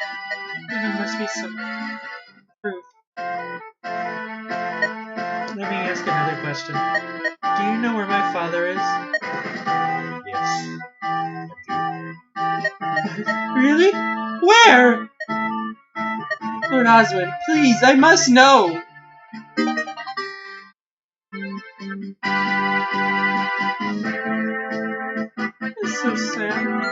There must be some proof. Let me ask another question. Do you know where my father is? Yes, I do. Really? Where? Lord Oswald, please, I must know! It's so sad.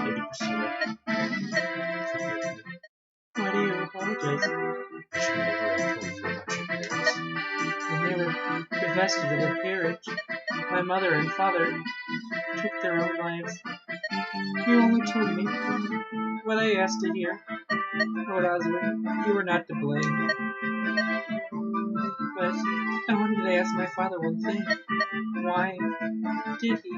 Lady Priscilla, forgive me. Why do you divested of their peerage. My mother and father took their own lives. You only told me what I asked to hear. Lord Oswald, you were not to blame. But I wanted to ask my father one thing. Why did he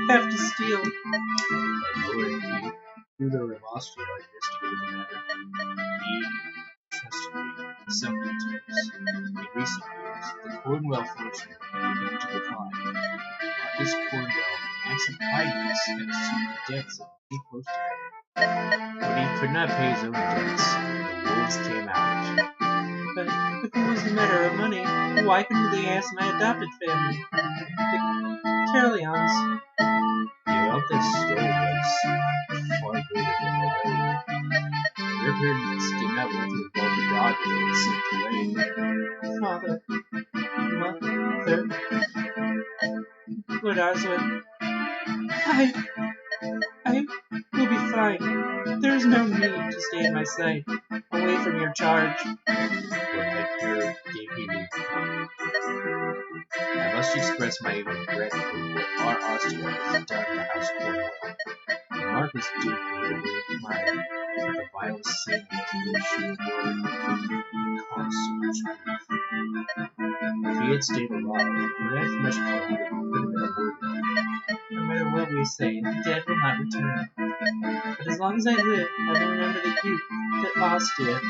have to steal? My lord, he, ruler of Austria, investigated the matter. He trusted me in some details. In recent years, the Cornwell fortune had begun to decline. Marcus Cornwell, in acts of kindness, had assumed the debts of many close to him. When he could not pay his own debts, the wolves came out. But if it was a matter of money, why couldn't they ask my adopted family? The Carleons. The amount they stole was far greater than their own. Their parents did not want to involve the dogma in such a way. Father, mother, Lord Oswald, I will be fine. There is no need to stay in my sight, away from your charge. Lord Hector gave me leave to come. I must express my regret for what our Austria has done to House Cornwall. The Marcus did deliberately mine that the vilest sin was their sheer word caused so much grief. If he had stayed alive, perhaps much calamity could have been avoided. No matter what we say, the dead will not return. But as long as I live, I will remember that you, that Austria,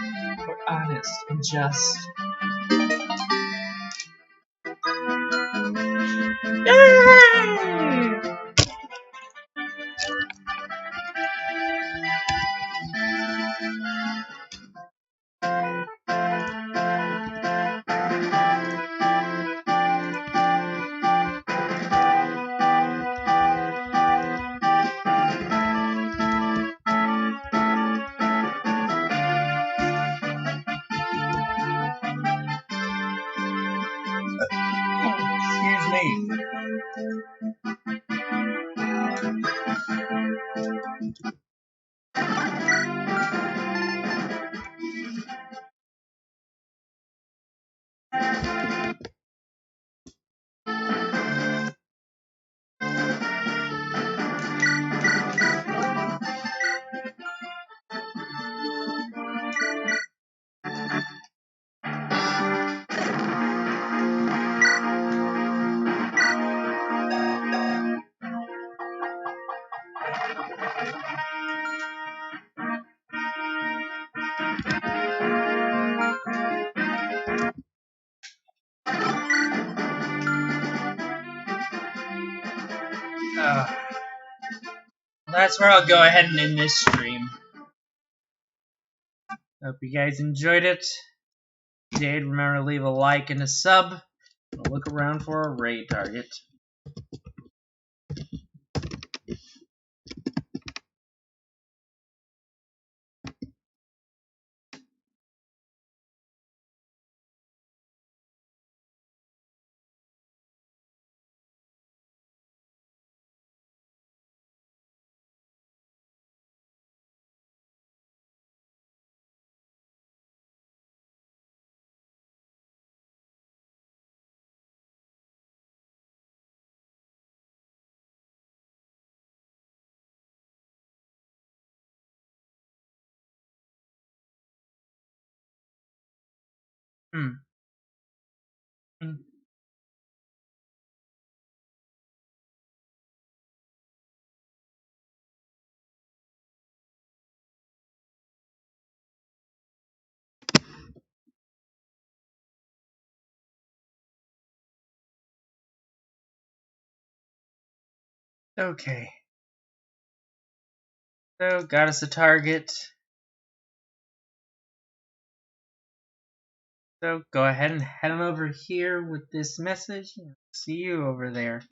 were honest and just. Yay! Excuse me. That's where I'll go ahead and end this stream. Hope you guys enjoyed it. If you did, remember to leave a like and a sub. I'll look around for a raid target. Okay. So, got us a target. So, go ahead and head on over here with this message. See you over there.